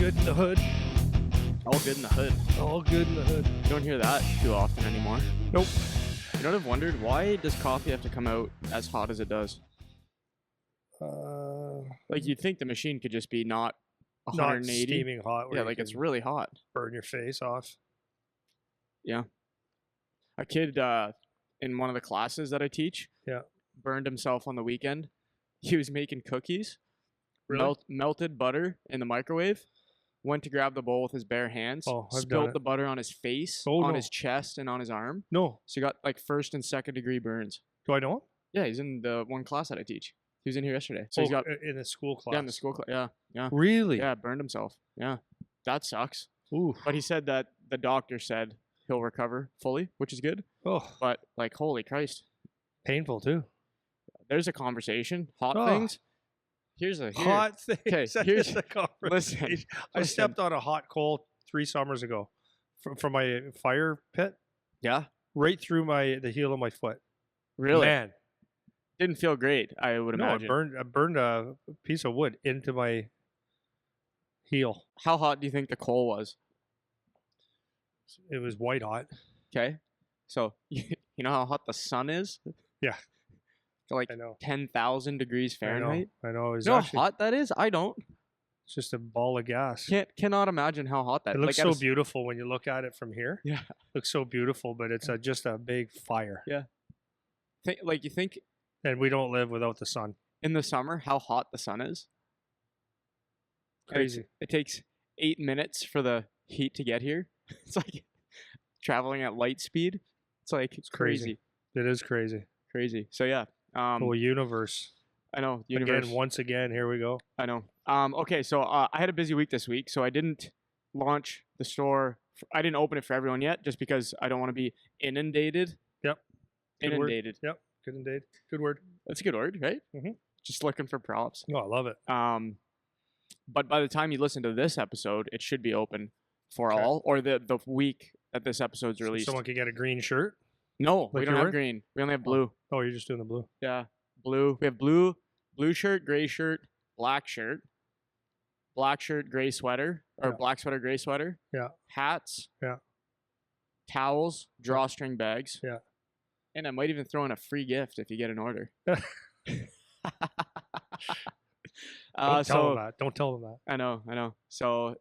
good in the hood. All good in the hood. All good in the hood. You don't hear that too often anymore. Nope. You know what I've wondered? Why does coffee have to come out as hot as it does? Like, you'd think the machine could just be not 180. Not steaming hot. Yeah, like it's really hot. Burn your face off. Yeah. A kid in one of the classes that I teach burned himself on the weekend. He was making cookies. Really? Melted butter in the microwave. Went to grab the bowl with his bare hands. Spilled the butter on his face, his chest, and on his arm. No. So he got like 1st and 2nd degree burns. Do I know him? Yeah, he's in the one class that I teach. He was in here yesterday. So he's got in the school class. Yeah, in the school class. Yeah. Really? Yeah, burned himself. Yeah. That sucks. Ooh. But he said that the doctor said he'll recover fully, which is good. Oh. But like, holy Christ. Painful too. There's a conversation. Hot things. Hot things. Okay, here's a conversation. Listen. I stepped on a hot coal 3 summers ago from my fire pit. Yeah. Right through the heel of my foot. Really? Man. Didn't feel great, I would imagine. I burned a piece of wood into my heel. How hot do you think the coal was? It was white hot. Okay. So, you know how hot the sun is? Yeah. Like 10,000 degrees Fahrenheit. I know. You know how hot that is? I don't. It's just a ball of gas. Cannot imagine how hot that is. It looks so beautiful when you look at it from here. Yeah. It looks so beautiful, but it's just a big fire. Yeah. You think... And we don't live without the sun. In the summer, how hot the sun is? Crazy. It takes 8 minutes for the heat to get here. It's like traveling at light speed. It's crazy. It is crazy. Crazy. So yeah. Whole universe. I know. Universe. Again, once again, here we go. I know. Okay, so I had a busy week this week, so I didn't launch the store. I didn't open it for everyone yet, just because I don't want to be inundated. Yep. Inundated. Yep. Good word. That's a good word, right? Mm-hmm. Just looking for props. Oh, I love it. But by the time you listen to this episode, it should be open for all, or the week that this episode's released. Someone can get a green shirt? No, we don't have green. We only have blue. Oh, you're just doing the blue. Yeah, blue. We have blue shirt, gray shirt, black shirt, gray sweater, or black sweater, gray sweater. Yeah. Hats. Yeah. Towels, drawstring bags. Yeah. And I might even throw in a free gift if you get an order. Don't tell them that. Don't tell them that. I know. So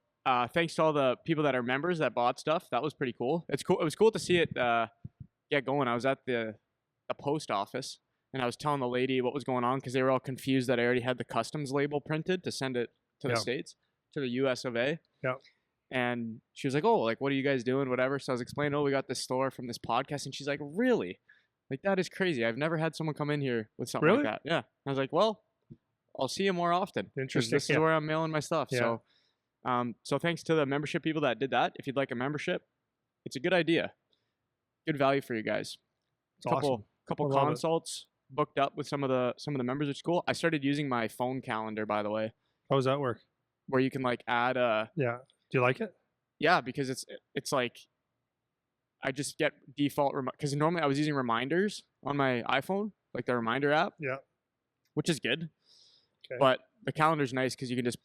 thanks to all the people that are members that bought stuff. That was pretty cool. It's cool. It was cool to see it get going. I was at the post office and I was telling the lady what was going on because they were all confused that I already had the customs label printed to send it to the States, to the US of A. Yeah. And she was like, "Oh, like, what are you guys doing? Whatever." So I was explaining, "Oh, we got this store from this podcast." And she's like, "Really? Like, that is crazy. I've never had someone come in here with something like that." Yeah. I was like, "Well, I'll see you more often." Interesting. This is where I'm mailing my stuff. Yeah. So thanks to the membership people that did that. If you'd like a membership, it's a good idea. Good value for you guys. It's awesome. Couple consults booked up with some of the members at school. I started using my phone calendar, by the way. How does that work? Where you can like add a... Yeah. Do you like it? Yeah, because it's like I just get default because normally I was using reminders on my iPhone, like the reminder app. Yeah. Which is good. Okay. But the calendar's nice because you can just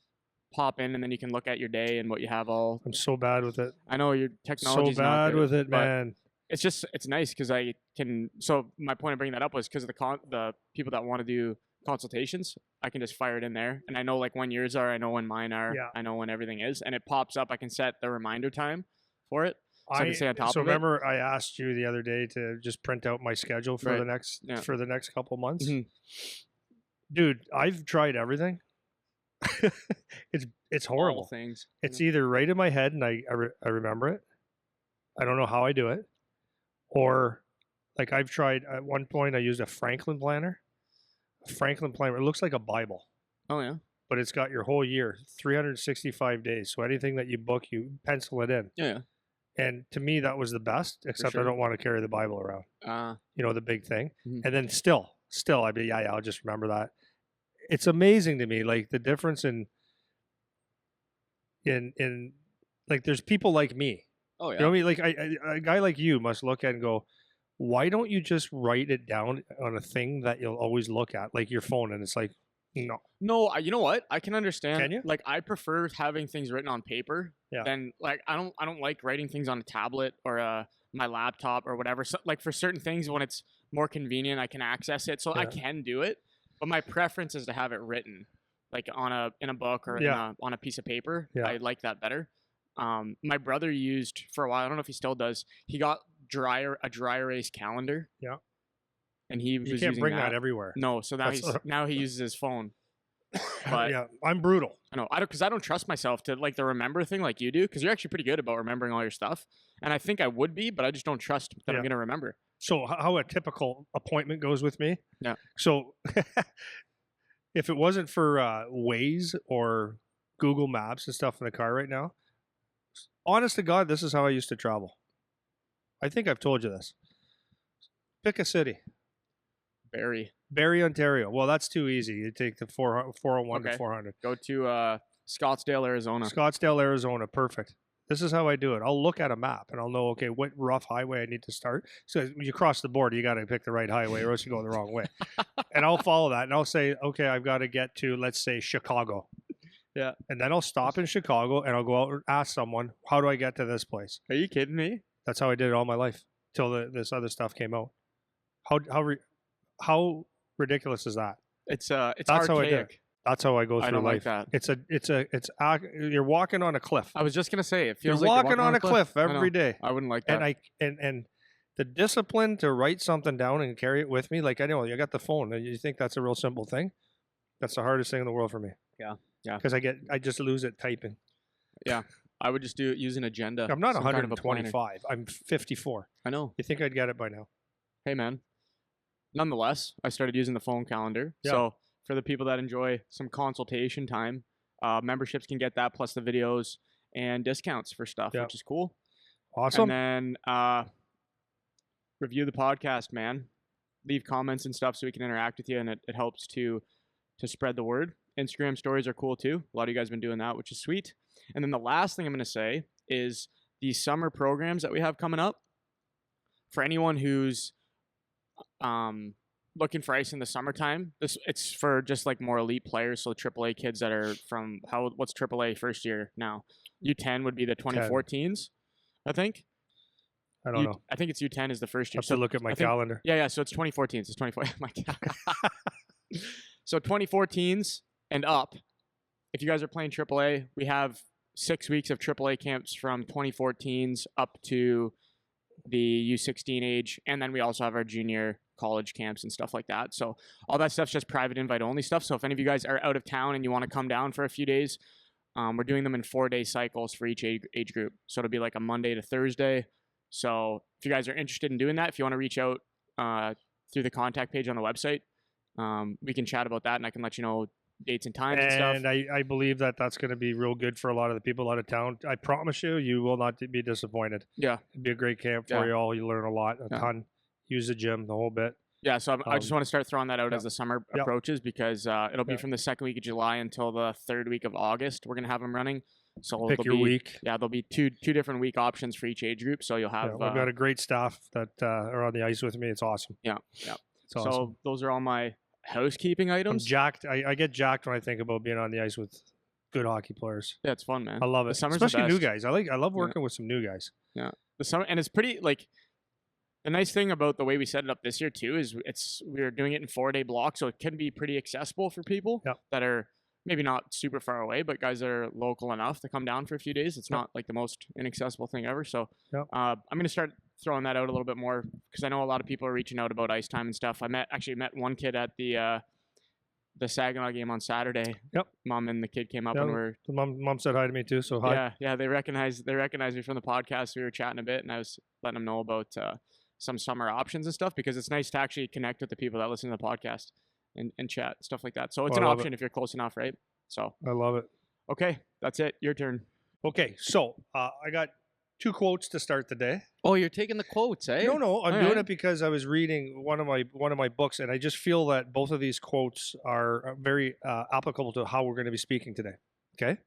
pop in and then you can look at your day and what you have all. I'm so bad with it. I know your technology's so bad with it, man. It's nice because I can. So my point of bringing that up was because of the people that want to do consultations, I can just fire it in there, and I know like when yours are, I know when mine are, I know when everything is, and it pops up. I can set the reminder time for it, so I can stay on top of it. Remember, I asked you the other day to just print out my schedule for the next couple months. Mm-hmm. Dude, I've tried everything. It's horrible. All things. It's either right in my head and I remember it. I don't know how I do it, or like I've tried at one point. I used a Franklin planner. It looks like a Bible. Oh yeah. But it's got your whole year, 365 days. So anything that you book, you pencil it in. Yeah. And to me, that was the best. Except I don't want to carry the Bible around. The big thing. Mm-hmm. And then still, I'd be I'll just remember that. It's amazing to me, like the difference in like there's people like me. Oh yeah. You know what I mean? Like a guy like you must look at and go, why don't you just write it down on a thing that you'll always look at, like your phone? And it's like, No. No, you know what? I can understand. Can you? Like, I prefer having things written on paper Yeah. than like I don't like writing things on a tablet or my laptop or whatever. So, like for certain things, when it's more convenient, I can access it, so I Yeah. can do it. But my preference is to have it written, like in a book or Yeah. on a piece of paper. Yeah. I like that better. My brother used for a while. I don't know if he still does. He got a dry erase calendar. Yeah. And he You was can't using bring that. that everywhere. No, so now That's now he uses his phone. But yeah, I'm brutal. I know I don't trust myself to like the remember thing like you do, because you're actually pretty good about remembering all your stuff, and I think I would be, but I just don't trust that I'm Yeah. gonna remember. So how a typical appointment goes with me. Yeah. So if it wasn't for Waze or Google Maps and stuff in the car right now, honest to God, this is how I used to travel. I think I've told you this. Pick a city. Barrie, Ontario. Well, that's too easy. You take the 401 Okay. to 400. Go to Scottsdale, Arizona. Scottsdale, Arizona. Perfect. This is how I do it. I'll look at a map and I'll know, okay, what rough highway I need to start. So when you cross the border, you got to pick the right highway or else you go the wrong way. And I'll follow that and I'll say, okay, I've got to get to, let's say, Chicago. Yeah. And then I'll stop in Chicago and I'll go out and ask someone, how do I get to this place? Are you kidding me? That's how I did it all my life till this other stuff came out. How ridiculous is that? It's That's how I did it. archaic. That's how I go through I don't life. like that. You're walking on a cliff. I was just gonna say it You're feels like walking on a cliff I know. every day. I wouldn't like that. And the discipline to write something down and carry it with me, like I know you got the phone. And you think that's a real simple thing? That's the hardest thing in the world for me. Yeah. Yeah. Because I just lose it typing. I would just use an agenda. I'm not some kind of a planner. 125. I'm 54. I know. You think I'd get it by now? Hey man. Nonetheless, I started using the phone calendar. Yeah. So for the people that enjoy some consultation time, memberships can get that plus the videos and discounts for stuff, Yeah. which is cool. Awesome. And then review the podcast, man. Leave comments and stuff so we can interact with you, and it helps to spread the word. Instagram stories are cool too. A lot of you guys have been doing that, which is sweet. And then the last thing I'm going to say is these summer programs that we have coming up. For anyone who's looking for ice in the summertime, it's for just like more elite players, so AAA kids that are from what's AAA first year now? U10 would be the 2014s, I think. I don't know. I think it's U10 is the first I year. have to look at my calendar. Yeah, so it's 2014s. It's 2014. My God. So 2014s and up. If you guys are playing AAA, we have 6 weeks of AAA camps from 2014s up to the U16 age, and then we also have our junior college camps and stuff like that. So all that stuff's just private invite only stuff. So if any of you guys are out of town and you want to come down for a few days, we're doing them in 4-day cycles for each age group. So it'll be like a Monday to Thursday. So if you guys are interested in doing that, if you want to reach out through the contact page on the website, we can chat about that, and I can let you know dates and times and stuff. And I believe that that's going to be real good for a lot of the people out of town. I promise you will not be disappointed. Yeah. It'd be a great camp for you all. You learn a lot, a ton. Use the gym, the whole bit. Yeah, so I just want to start throwing that out as the summer Yep. approaches, because it'll be Yep. from the second week of July until the third week of August. We're going to have them running. So Pick your week. Yeah, there'll be two different week options for each age group. So you'll have. We've got a great staff that are on the ice with me. It's awesome. Yeah. It's awesome. So those are all my housekeeping I'm items. jacked. I get jacked when I think about being on the ice with good hockey players. Yeah, it's fun, man. I love The it, summer's the especially new best. guys. I love working with some new guys. Yeah, the summer, and it's pretty like. The nice thing about the way we set it up this year too is we're doing it in 4-day blocks, so it can be pretty accessible for people Yep. that are maybe not super far away, but guys that are local enough to come down for a few days. It's Yep. not like the most inaccessible thing ever. So Yep. I'm going to start throwing that out a little bit more, because I know a lot of people are reaching out about ice time and stuff. I met one kid at the Saginaw game on Saturday. Yep. Mom and the kid came up Yeah, and were The mom said hi to me too. So hi. yeah, they recognized me from the podcast. We were chatting a bit, and I was letting them know about some summer options and stuff, because it's nice to actually connect with the people that listen to the podcast and chat, stuff like that. So it's I an love option if you're close enough, right? So I love it. okay, that's it. Your turn. Okay, so I got 2 quotes to start the day. Oh, you're taking the quotes, eh? No, I'm All doing right. it because I was reading one of my books, and I just feel that both of these quotes are very applicable to how we're going to be speaking today. Okay,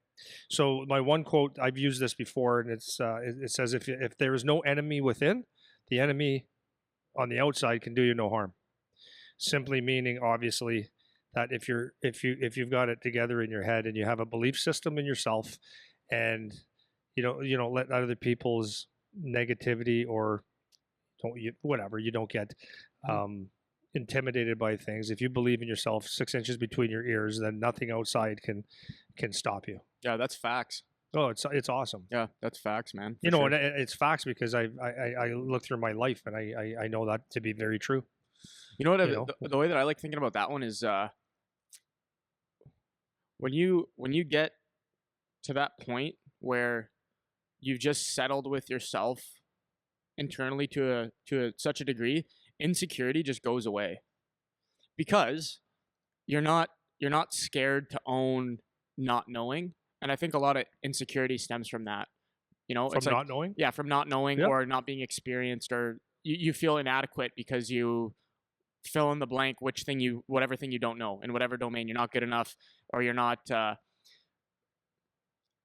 so my one quote, I've used this before, and it says if there is no enemy within, the enemy on the outside can do you no harm. Simply meaning, obviously, that if you've got it together in your head and you have a belief system in yourself, and you don't let other people's negativity or whatever, you don't get um, intimidated by things. If you believe in yourself 6 inches between your ears, then nothing outside can stop you. Yeah, that's facts. Oh, it's awesome. Yeah, that's facts, man. You For know, sure. and it's facts because I look through my life and I know that to be very true. You know what? You know, The way that I like thinking about that one is when you get to that point where you've just settled with yourself internally to such a degree, insecurity just goes away because you're not scared to own not knowing. And I think a lot of insecurity stems from that. from It's like, not knowing. yeah, from not knowing Yep. or not being experienced, or you feel inadequate because you fill in the blank whatever thing you don't know in whatever domain. You're not good enough, or you're not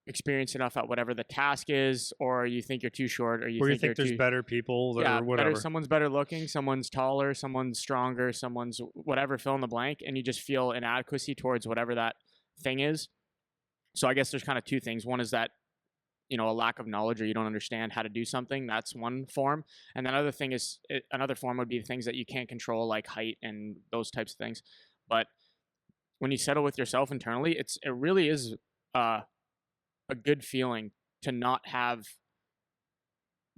experienced enough at whatever the task is, or you think you're too short, or you Where you think think you're there's too better people yeah, or whatever. someone's better looking, someone's taller, someone's stronger, someone's whatever, fill in the blank, and you just feel inadequacy towards whatever that thing is. So I guess there's kind of two things. One is that, a lack of knowledge, or you don't understand how to do something. That's one form. And another thing is, another form would be things that you can't control, like height and those types of things. But when you settle with yourself internally, it really is a good feeling to not have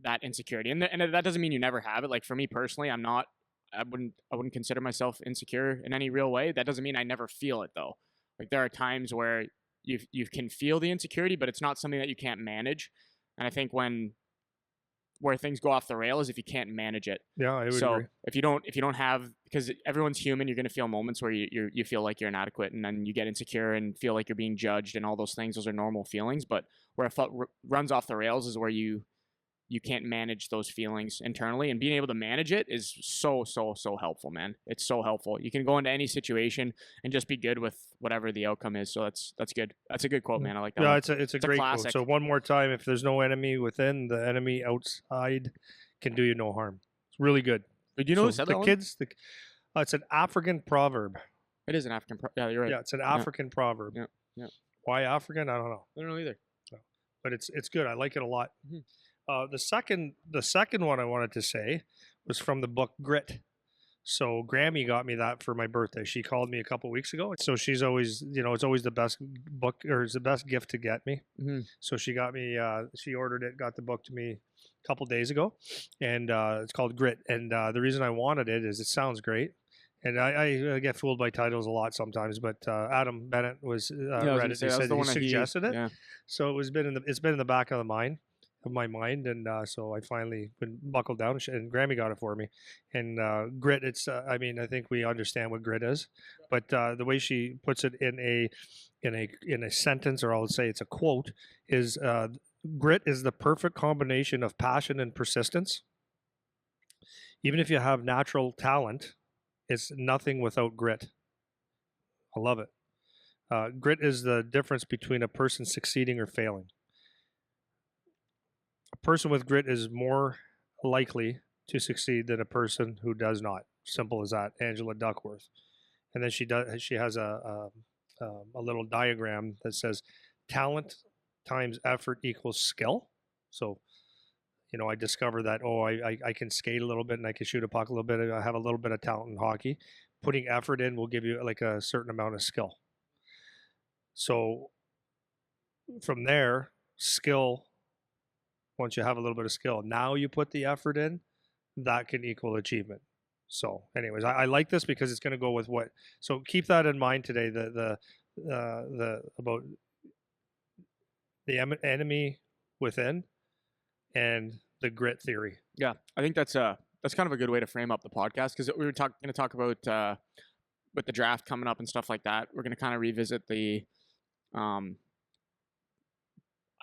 that insecurity. And that doesn't mean you never have it. Like for me personally, I wouldn't consider myself insecure in any real way. That doesn't mean I never feel it though. Like there are times where you can feel the insecurity, but it's not something that you can't manage. And I think where things go off the rail is if you can't manage it. Yeah, I would So agree. if you don't have, because everyone's human, you're going to feel moments where you feel like you're inadequate, and then you get insecure and feel like you're being judged and all those things. Those are normal feelings. But where it runs off the rails is where you can't manage those feelings internally, and being able to manage it is so helpful, man. It's so helpful. You can go into any situation and just be good with whatever the outcome is. So that's good. That's a good quote, man. I like that. Yeah, one. it's a great quote. classic. So one more time, if there's no enemy within, the enemy outside can do you no harm. It's really good. Did you know who So said the that one? kids? It's an African proverb. It is an African. Yeah, you're right. Yeah, it's an African proverb. Yeah. Why African? I don't know. I don't know either. But it's good. I like it a lot. Mhm. The second one I wanted to say was from the book Grit. So Grammy got me that for my birthday. She called me a couple weeks ago. So she's always, it's always the best book, or it's the best gift to get me. Mm-hmm. So she got me, she ordered it, got the book to me a couple days ago, and it's called Grit. And the reason I wanted it is it sounds great. And I get fooled by titles a lot sometimes, but Adam Bennett was read it. He said he suggested it. Yeah. So it's been in the back of my mind, and so I finally been buckled down, and Grammy got it for me. And grit, it's I mean, I think we understand what grit is, but the way she puts it in a sentence, or I would say it's a quote, is grit is the perfect combination of passion and persistence. Even if you have natural talent, it's nothing without grit. I love it. Grit is the difference between a person succeeding or failing. A person with grit is more likely to succeed than a person who does not. Simple as that. Angela Duckworth. And then she has a little diagram that says talent times effort equals skill. So, I discovered that, I can skate a little bit and I can shoot a puck a little bit. I have a little bit of talent in hockey. Putting effort in will give you like a certain amount of skill. So from there, skill, once you have a little bit of skill, now you put the effort in, that can equal achievement. So anyways, I like this because it's going to go with what, so keep that in mind today, the about the enemy within and the grit theory. Yeah, I think that's kind of a good way to frame up the podcast, because we were going to talk about with the draft coming up and stuff like that. We're going to kind of revisit the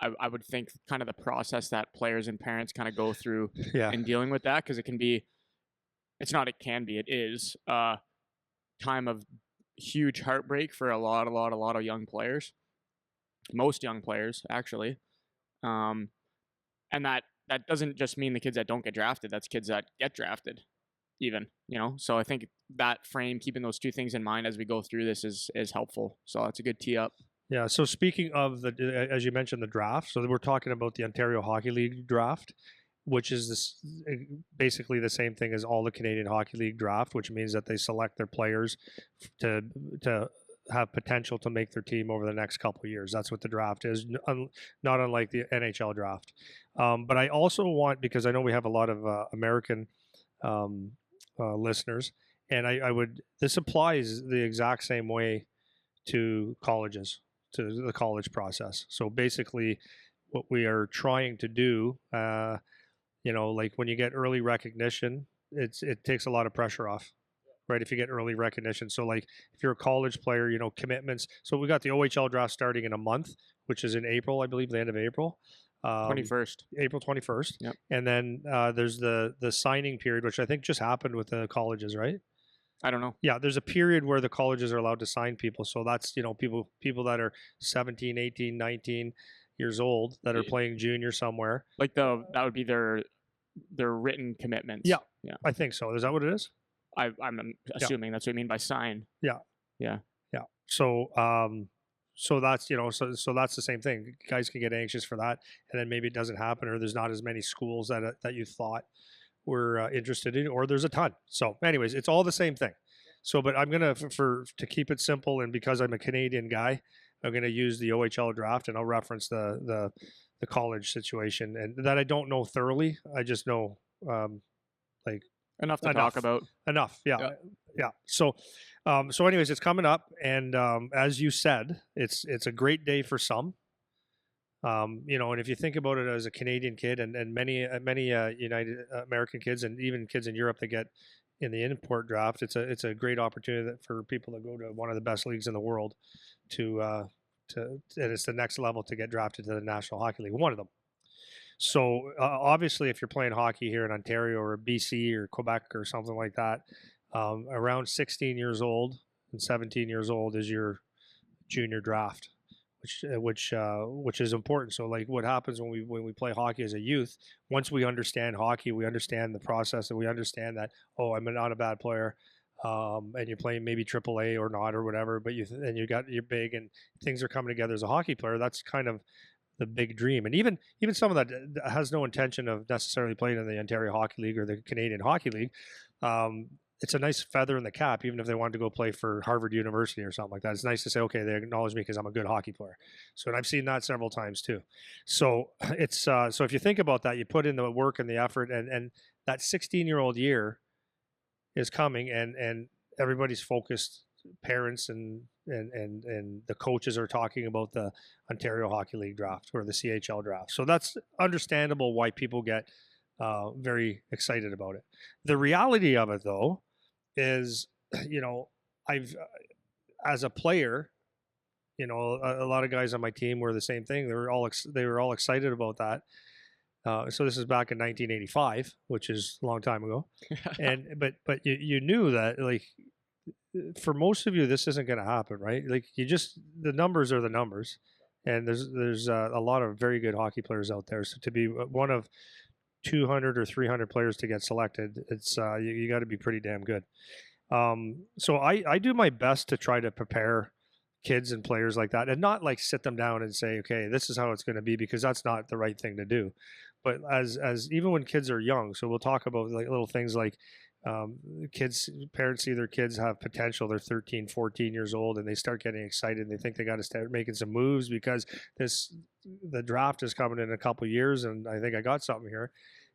I would think kind of the process that players and parents kind of go through in dealing with that, because it is a time of huge heartbreak for a lot of young players, most young players actually, and that doesn't just mean the kids that don't get drafted. That's kids that get drafted. even, So I think that frame, keeping those two things in mind as we go through this is helpful. So that's a good tee up. Yeah. So speaking of as you mentioned, the draft. So we're talking about the Ontario Hockey League draft, which is basically the same thing as all the Canadian Hockey League draft, which means that they select their players to have potential to make their team over the next couple of years. That's what the draft is, not unlike the NHL draft. But I also want, because I know we have a lot of American listeners, and I would, this applies the exact same way to colleges, to the college process. So basically, what we are trying to do, like when you get early recognition, it takes a lot of pressure off, right? If you get early recognition. So like if you're a college player, commitments. So we got the OHL draft starting in a month, which is in April, I believe, the end of April. 21st. April 21st. Yep. And then there's the signing period, which I think just happened with the colleges, right? I don't know. Yeah, there's a period where the colleges are allowed to sign people. So that's, people that are 17, 18, 19 years old that are playing junior somewhere. Like that would be their written commitments. Yeah. Yeah. I think so. Is that what it is? I'm assuming that's what you mean by sign. Yeah. Yeah. Yeah. So so that's, so that's the same thing. Guys can get anxious for that, and then maybe it doesn't happen, or there's not as many schools that you thought were interested in, or there's a ton. So anyways, it's all the same thing. So, but I'm gonna to keep it simple, and because I'm a Canadian guy, I'm gonna use the OHL draft, and I'll reference the college situation, and that I don't know thoroughly. I just know like enough to talk about. Enough, yeah. So, so anyways, it's coming up, and as you said, it's a great day for some. And if you think about it as a Canadian kid, and many United American kids, and even kids in Europe that get in the import draft, it's a great opportunity for people to go to one of the best leagues in the world and it's the next level to get drafted to the National Hockey League, one of them. So obviously, if you're playing hockey here in Ontario or BC or Quebec or something like that, around 16 years old and 17 years old is your junior draft, which is important. So like what happens when we play hockey as a youth, once we understand hockey, we understand the process, and we understand that, oh, I'm not a bad player, and you're playing maybe AAA or not or whatever, but you're big and things are coming together as a hockey player. That's kind of the big dream. And even someone that has no intention of necessarily playing in the Ontario Hockey League or the Canadian Hockey League, it's a nice feather in the cap, even if they wanted to go play for Harvard University or something like that. It's nice to say, okay, they acknowledge me because I'm a good hockey player. So, and I've seen that several times too. So it's so if you think about that, you put in the work and the effort, and that 16-year-old year is coming, and everybody's focused. Parents and the coaches are talking about the Ontario Hockey League draft or the CHL draft. So that's understandable why people get very excited about it. The reality of it, though, is, I've as a player, a lot of guys on my team were the same thing. They were all excited about that. So this is back in 1985, which is a long time ago, but you knew that, like, for most of you, this isn't going to happen, right? Like the numbers are the numbers, and there's a lot of very good hockey players out there. So to be one of 200 or 300 players to get selected, it's you got to be pretty damn good. So I do my best to try to prepare kids and players like that, and not like sit them down and say, okay, this is how it's going to be, because that's not the right thing to do. But as even when kids are young, so we'll talk about like little things like parents see their kids have potential. They're 13, 14 years old, and they start getting excited, and they think they got to start making some moves because the draft is coming in a couple of years, and I think I got something here.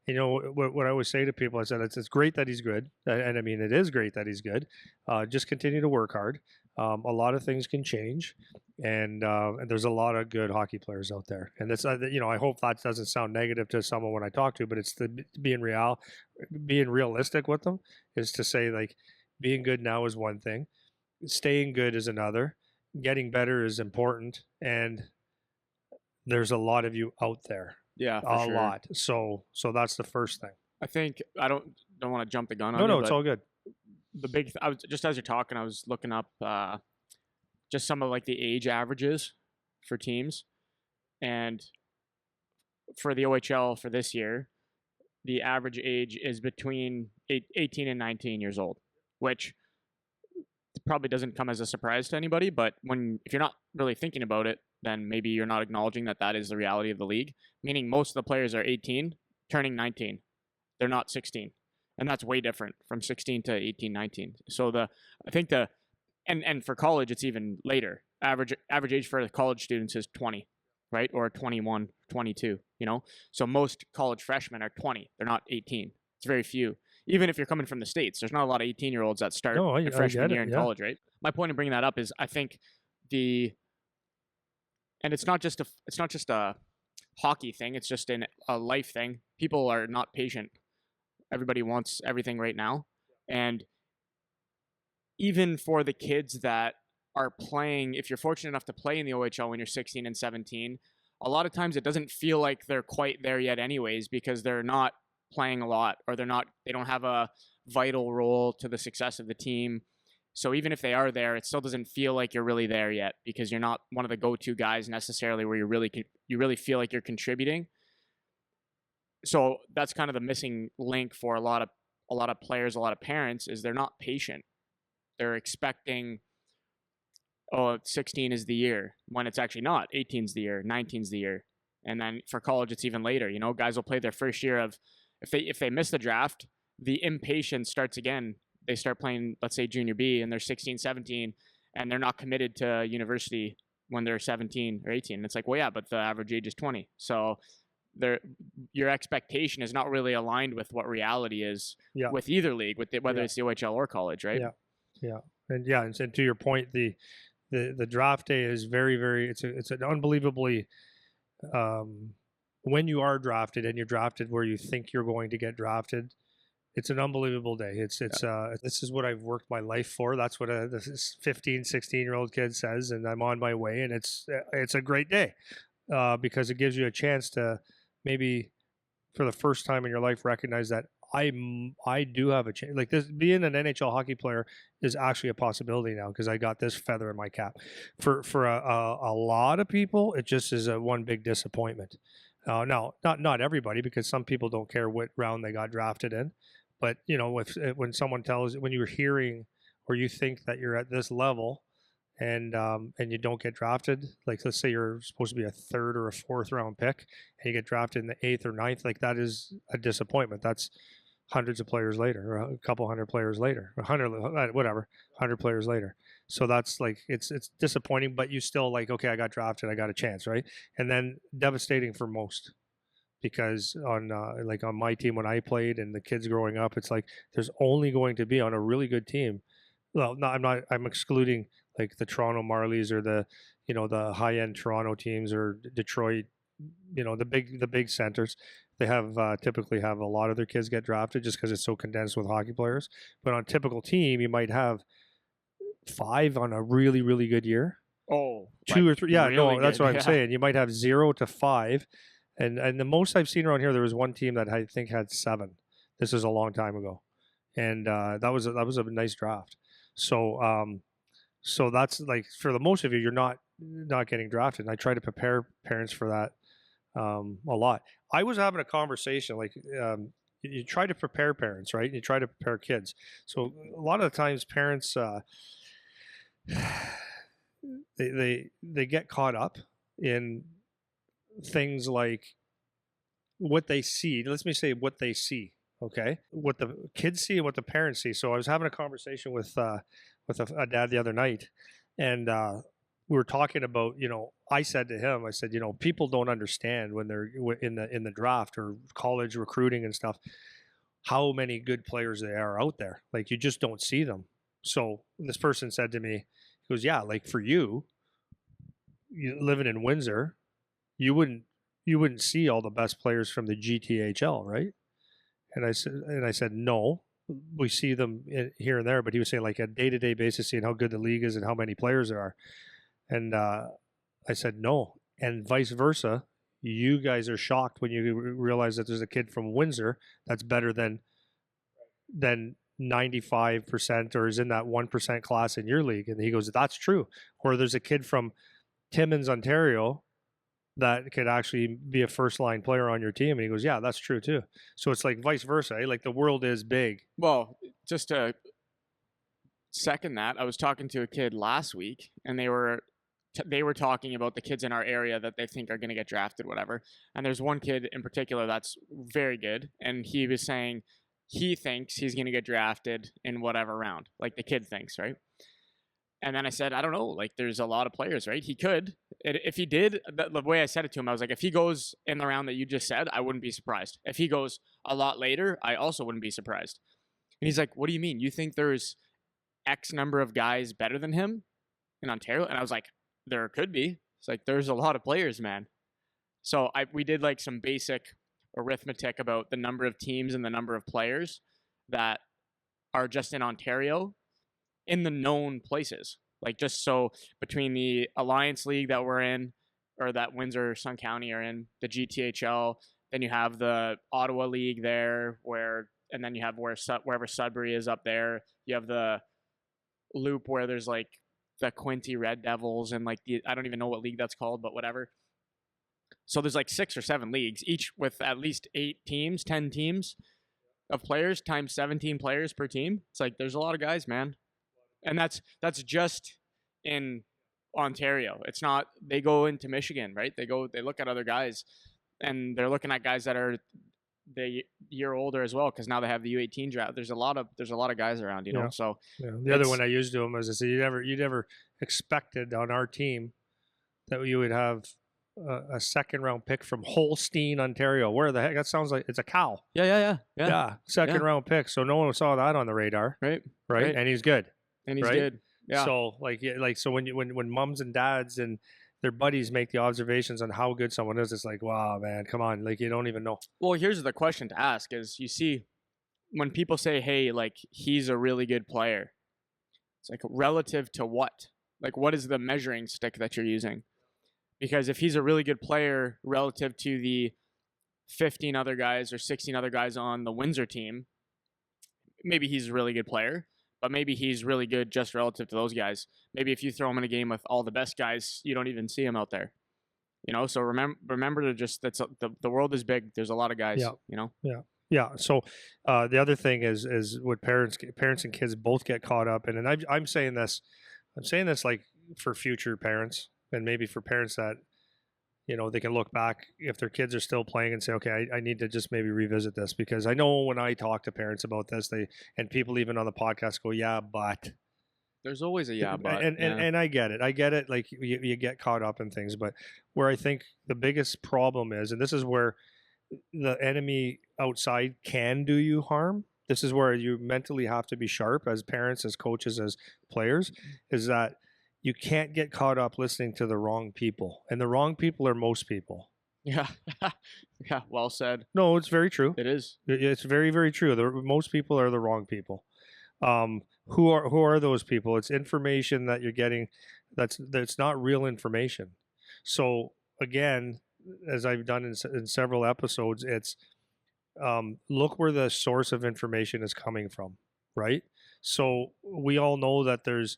What I always say to people, I said, it's great that he's good, and I mean, it is great that he's good. Just continue to work hard. A lot of things can change, and there's a lot of good hockey players out there. And that's I hope that doesn't sound negative to someone when I talk to, but it's being realistic with them, is to say, like, being good now is one thing, staying good is another, getting better is important, and there's a lot of you out there. Yeah, a lot. So that's the first thing. I think I don't want to jump the gun on No, it's all good. The big I was just, as you're talking, I was looking up just some of like the age averages for teams, and for the OHL for this year, the average age is between 18 and 19 years old, which probably doesn't come as a surprise to anybody. But if you're not really thinking about it, then maybe you're not acknowledging that that is the reality of the league. Meaning most of the players are 18, turning 19. They're not 16, and that's way different from 16 to 18, 19. So I think and for college it's even later. Average age for college students is 20, right? Or 21, 22, So most college freshmen are 20. They're not 18. It's very few. Even if you're coming from the States, there's not a lot of 18-year-olds that start their freshman year in college, right? My point in bringing that up is I think and it's not just a hockey thing, it's just a life thing. People are not patient. Everybody wants everything right now. And even for the kids that are playing, if you're fortunate enough to play in the OHL when you're 16 and 17, a lot of times it doesn't feel like they're quite there yet anyways, because they're not playing a lot, or they don't have a vital role to the success of the team. So even if they are there, it still doesn't feel like you're really there yet, because you're not one of the go-to guys necessarily where you really feel like you're contributing. So that's kind of the missing link for a lot of players, a lot of parents, is they're not patient. They're expecting, 16 is the year, when it's actually not. 18 is the year, 19 is the year. And then for college, it's even later. Guys will play their first year of, if they miss the draft, the impatience starts again. They start playing, let's say, junior B, and they're 16, 17, and they're not committed to university when they're 17 or 18. And it's like, well, yeah, but the average age is 20. So your expectation is not really aligned with what reality is with either league, whether it's the OHL or college, right? Yeah. And to your point, the draft day is very, very, it's an unbelievably, when you are drafted and you're drafted where you think you're going to get drafted, it's an unbelievable day. This is what I've worked my life for. That's what this 15, 16-year-old kid says, and I'm on my way, and it's a great day because it gives you a chance to maybe for the first time in your life recognize that I do have a chance. Like this, being an NHL hockey player is actually a possibility now because I got this feather in my cap. For a lot of people, it just is one big disappointment. Now, not everybody, because some people don't care what round they got drafted in. But when someone when you're hearing or you think that you're at this level, and you don't get drafted, like let's say you're supposed to be a third or a fourth round pick, and you get drafted in the eighth or ninth, like that is a disappointment. That's hundreds of players later, or a couple hundred players later, 100 players later. So that's like it's disappointing, but you still like, okay, I got drafted, I got a chance, right? And then devastating for most. Because on my team when I played and the kids growing up, it's like there's only going to be on a really good team. Well, I'm excluding like the Toronto Marlies or the high end Toronto teams or Detroit, the big centers. They have typically have a lot of their kids get drafted just because it's so condensed with hockey players. But on a typical team, you might have 5 on a really, really good year. Oh, 2 or 3. Yeah, really no, that's what I'm saying. You might have 0 to 5. And the most I've seen around here, there was one team that I think had 7. This is a long time ago, and that was a nice draft. So that's like for the most of you, you're not getting drafted. And I try to prepare parents for that a lot. I was having a conversation like you try to prepare parents, right? You try to prepare kids. So a lot of the times parents they get caught up in things like what they see. Let me say what they see, okay? What the kids see and what the parents see. So I was having a conversation with a dad the other night, and we were talking about, I said to him, I said, people don't understand when they're in the draft or college recruiting and stuff, how many good players there are out there. Like you just don't see them. So this person said to me, he goes, yeah, like for you living in Windsor, you wouldn't see all the best players from the GTHL, right? And I said no, we see them here and there, but he was saying like a day-to-day basis, seeing how good the league is and how many players there are. And I said no, and vice versa. You guys are shocked when you realize that there's a kid from Windsor that's better than 95% or is in that 1% class in your league. And he goes, that's true. Or there's a kid from Timmins, Ontario, that could actually be a first line player on your team. And he goes, yeah, that's true too. So it's like vice versa. Eh? Like the world is big. Well, just to second that, I was talking to a kid last week, and they were talking about the kids in our area that they think are going to get drafted, whatever. And there's one kid in particular that's very good, and he was saying he thinks he's going to get drafted in whatever round, like the kid thinks, right? And then I said, I don't know, like there's a lot of players, right? He could. If he did, the way I said it to him, I was like, if he goes in the round that you just said, I wouldn't be surprised. If he goes a lot later, I also wouldn't be surprised. And he's like, what do you mean? You think there's X number of guys better than him in Ontario? And I was like, there could be. It's like, there's a lot of players, man. So we did like some basic arithmetic about the number of teams and the number of players that are just in Ontario in the known places. Like just so between the Alliance League that we're in, or that Windsor Sun County are in, the GTHL, then you have the Ottawa League there, and then you have wherever Sudbury is up there. You have the Loop where there's like the Quinty Red Devils and like I don't even know what league that's called, but whatever. So there's like 6 or 7 leagues, each with at least 8 teams, 10 teams of players times 17 players per team. It's like there's a lot of guys, man. And that's just in Ontario. It's not, they go into Michigan, right? They look at other guys, and they're looking at guys that are the year older as well, because now they have the U18 draft. There's a lot of guys around, you know. Yeah. So the other one I used to him was I said, you never expected on our team that you would have a second round pick from Holstein, Ontario. Where the heck? That sounds like it's a cow. Yeah. Second round pick. So no one saw that on the radar. Right. And he's good. And he's good. Yeah. So so when moms and dads and their buddies make the observations on how good someone is, it's like, wow, man, come on, like you don't even know. Well, here's the question to ask: is you see, when people say, "Hey, like he's a really good player," it's like relative to what? Like, what is the measuring stick that you're using? Because if he's a really good player relative to the 15 other guys or 16 other guys on the Windsor team, maybe he's a really good player. But maybe he's really good just relative to those guys. Maybe if you throw him in a game with all the best guys, you don't even see him out there. You know, so remember to just the world is big. There's a lot of guys. Yeah. You know. Yeah. So the other thing is what parents and kids both get caught up in, and I'm saying this like for future parents, and maybe for parents that, you know, they can look back if their kids are still playing and say, okay, I need to just maybe revisit this, because I know when I talk to parents about this, and people even on the podcast go, yeah, but there's always a yeah, but and I get it. Like you get caught up in things, but where I think the biggest problem is, and this is where the enemy outside can do you harm. This is where you mentally have to be sharp as parents, as coaches, as players, is that you can't get caught up listening to the wrong people. And the wrong people are most people. Yeah. Yeah, well said. No, it's very true. It is. It's very, very true. Most people are the wrong people. Who are those people? It's information that you're getting that's not real information. So again, as I've done in several episodes, it's look where the source of information is coming from, right? So we all know that there's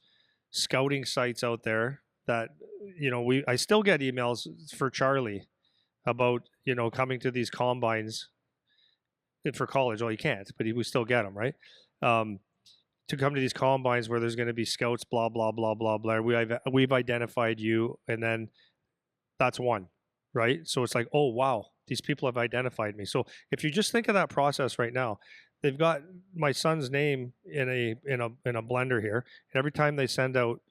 scouting sites out there that, you know, I still get emails for Charlie about, you know, coming to these combines for college. Well, you can't, but we still get them, right? To come to these combines where there's going to be scouts, blah, blah, blah, blah, blah. We've identified you, and then that's one, right? So it's like, oh, wow, these people have identified me. So if you just think of that process right now, they've got my son's name in a blender here, and every time they send out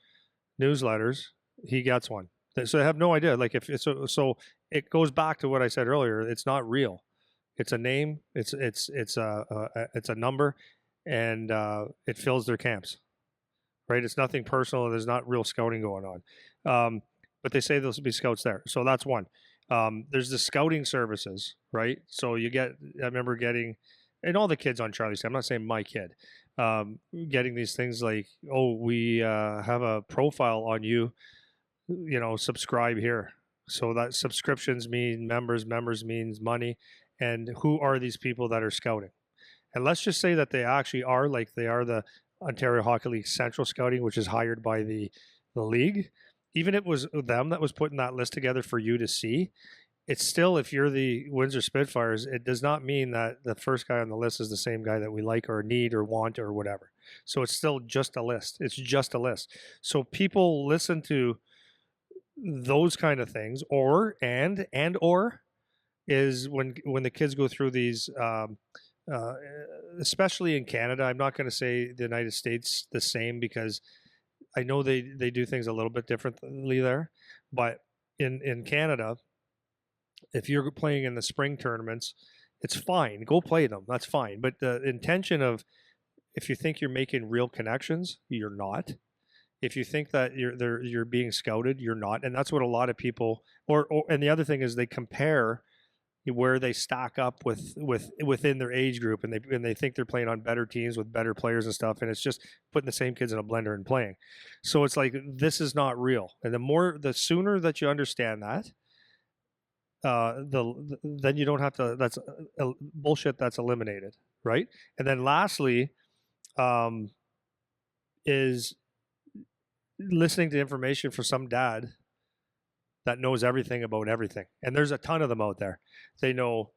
newsletters, he gets one. So they have no idea. Like if it's so it goes back to what I said earlier. It's not real. It's a name. It's a number, and it fills their camps, right? It's nothing personal. There's not real scouting going on, but they say there'll be scouts there. So that's one. There's the scouting services, right? So I remember getting. And all the kids on Charlie's team, I'm not saying my kid, getting these things like, oh, we have a profile on you, you know, subscribe here. So that subscriptions mean members means money. And who are these people that are scouting? And let's just say that they actually are, like they are the Ontario Hockey League Central Scouting, which is hired by the league. even it was them that was putting that list together for you to see, it's still, if you're the Windsor Spitfires, it does not mean that the first guy on the list is the same guy that we like or need or want or whatever. So it's still just a list. It's just a list. So people listen to those kind of things, or is when the kids go through these, uh, especially in Canada. I'm not going to say the United States the same, because I know they do things a little bit differently there, but in Canada, if you're playing in the spring tournaments, it's fine. Go play them. That's fine. But the intention of, if you think you're making real connections, you're not. If you think that you're being scouted, you're not. And that's what a lot of people, or and the other thing is, they compare where they stack up within their age group, and they think they're playing on better teams with better players and stuff, and it's just putting the same kids in a blender and playing. So it's like, this is not real. And the sooner that you understand that, then you don't have to. That's bullshit. That's eliminated, right? And then lastly, is listening to information from some dad that knows everything about everything. And there's a ton of them out there. They know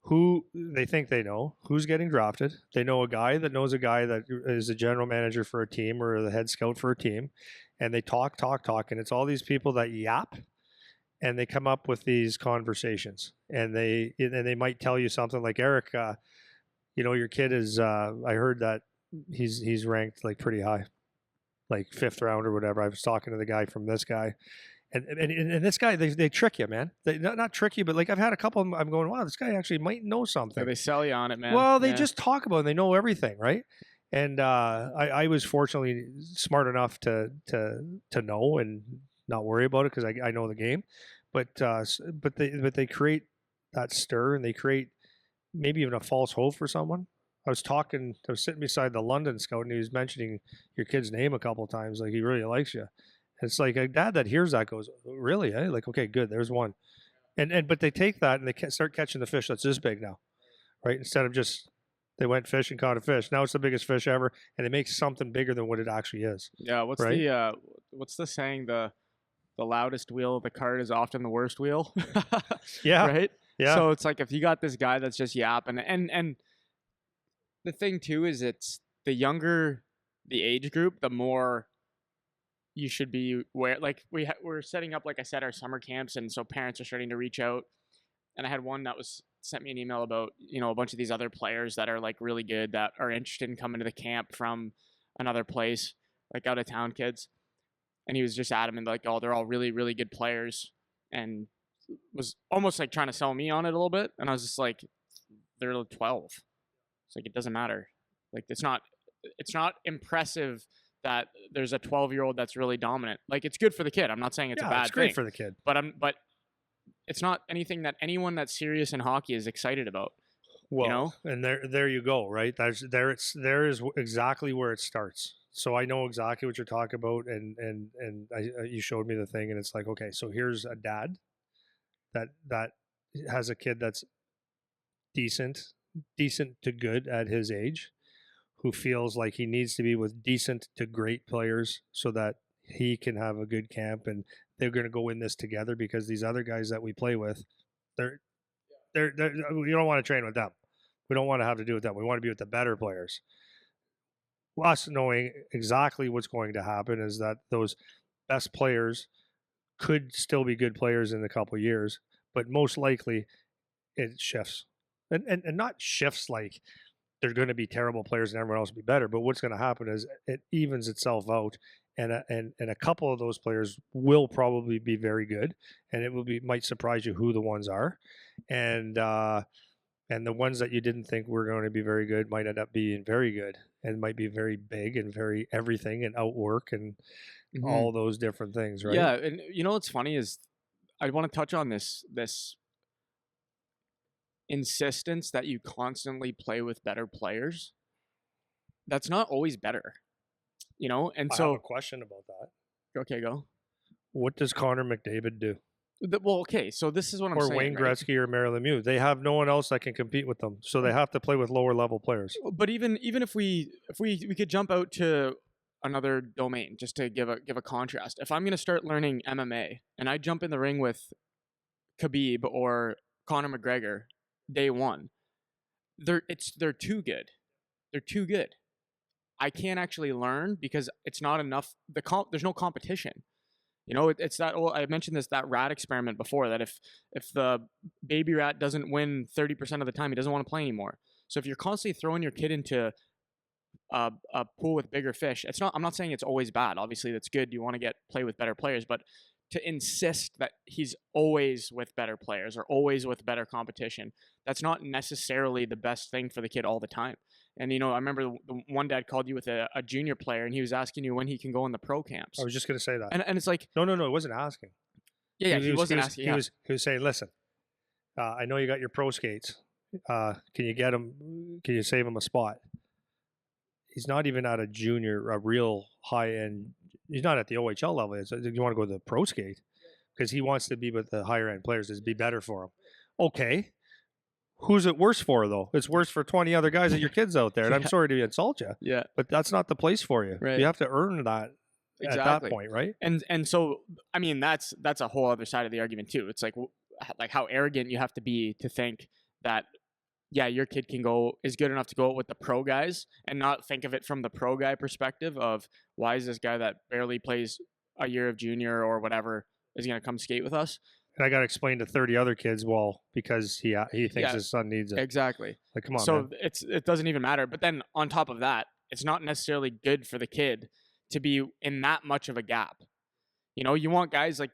who they think they know, who's getting drafted. They know a guy that knows a guy that is a general manager for a team or the head scout for a team. And they talk. And it's all these people that yap, and they come up with these conversations. And they might tell you something like, Eric, your kid is, I heard that he's ranked like pretty high, like 5th round or whatever. I was talking to the guy from this guy. And this guy, they trick you, man. They not trick you, but like, I've had a couple of them, I'm going, wow, this guy actually might know something. Yeah, they sell you on it, man. Well, they just talk about it, and they know everything, right? And I was fortunately smart enough to know and not worry about it, because I know the game. But they create that stir, and they create maybe even a false hope for someone. I was sitting beside the London scout, and he was mentioning your kid's name a couple of times, like he really likes you. It's like a dad that hears that goes, really? Eh? Like, okay, good. There's one. But they take that and they start catching the fish that's this big now, right? Instead of just, they went fishing, caught a fish. Now it's the biggest fish ever, and it makes something bigger than what it actually is. Yeah. What's the saying? The loudest wheel of the cart is often the worst wheel. Yeah. Right. Yeah. So it's like, if you got this guy that's just yapping, and the thing too is, it's the younger the age group, the more you should be where, like, we're setting up, like I said, our summer camps, and so parents are starting to reach out. And I had one that sent me an email about, a bunch of these other players that are like really good, that are interested in coming to the camp from another place, like out of town kids. And he was just adamant, like, oh, they're all really, really good players, and was almost like trying to sell me on it a little bit. And I was just like, they're 12. It's like, it doesn't matter. Like, it's not impressive that there's a 12-year-old that's really dominant. Like, it's good for the kid. I'm not saying it's a bad thing. It's great for the kid. But it's not anything that anyone that's serious in hockey is excited about. Well, and there you go, right? There is exactly where it starts. So I know exactly what you're talking about, and you showed me the thing, and it's like, okay, so here's a dad that has a kid that's decent to good at his age, who feels like he needs to be with decent to great players so that he can have a good camp, and they're going to go in this together, because these other guys that we play with, you don't want to train with them. We don't want to have to do with them. We want to be with the better players. Us knowing exactly what's going to happen is that those best players could still be good players in a couple of years, but most likely it shifts. And not shifts like they're going to be terrible players and everyone else will be better. But what's going to happen is it evens itself out, and a couple of those players will probably be very good, and it might surprise you who the ones are, and the ones that you didn't think were going to be very good might end up being very good, and might be very big and very everything, and outwork and all those different things, right? Yeah, and what's funny is, I want to touch on this insistence that you constantly play with better players. That's not always better, and I so have a question about that. Okay, go. What does Connor McDavid do? Well, okay, so this is what I'm saying. Or Wayne right? Gretzky or Marilyn Lemieux. They have no one else that can compete with them, so they have to play with lower level players. But even if we could jump out to another domain just to give a contrast. If I'm going to start learning MMA and I jump in the ring with Khabib or Conor McGregor day one, they're too good. They're too good. I can't actually learn because it's not enough. There's no competition. It's that old, I mentioned that rat experiment before, that if the baby rat doesn't win 30% of the time, he doesn't want to play anymore. So if you're constantly throwing your kid into a pool with bigger fish, I'm not saying it's always bad. Obviously, that's good. You want to play with better players, but to insist that he's always with better players or always with better competition, that's not necessarily the best thing for the kid all the time. And I remember the one dad called you with a junior player, and he was asking you when he can go in the pro camps. I was just going to say that. And it's like, no, it wasn't asking. Yeah, he wasn't asking. He was saying, listen, I know you got your pro skates. Can you get him? Can you save him a spot? He's not even at a junior, a real high end. He's not at the OHL level. You want to go to the pro skate because he wants to be with the higher end players. It'd be better for him. Okay. Who's it worse for, though? It's worse for 20 other guys that your kids out there. And I'm sorry to insult you. Yeah. But that's not the place for you. Right. You have to earn that at that point, right? And so, I mean, that's a whole other side of the argument, too. It's like how arrogant you have to be to think that, yeah, your kid is good enough to go out with the pro guys and not think of it from the pro guy perspective of why is this guy that barely plays a year of junior or whatever is going to come skate with us? And I got to explain to 30 other kids, well, because he thinks his son needs it. Exactly. Like, come on, so man. It doesn't even matter. But then on top of that, it's not necessarily good for the kid to be in that much of a gap. You want guys like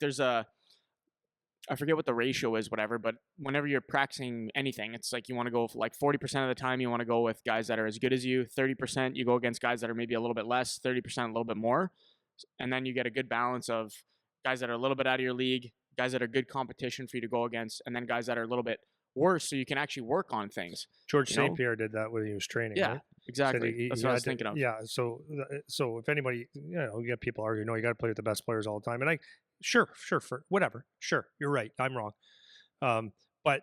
I forget what the ratio is, whatever, but whenever you're practicing anything, it's like you want to go for like 40% of the time, you want to go with guys that are as good as you. 30%, you go against guys that are maybe a little bit less, 30%, a little bit more. And then you get a good balance of guys that are a little bit out of your league, guys that are good competition for you to go against, and then guys that are a little bit worse so you can actually work on things. George St. Pierre did that when he was training, yeah, right? Exactly. That's what I was thinking of. Yeah, so if anybody, you get people arguing, no, you got to play with the best players all the time. And sure, for whatever. Sure, you're right. I'm wrong. But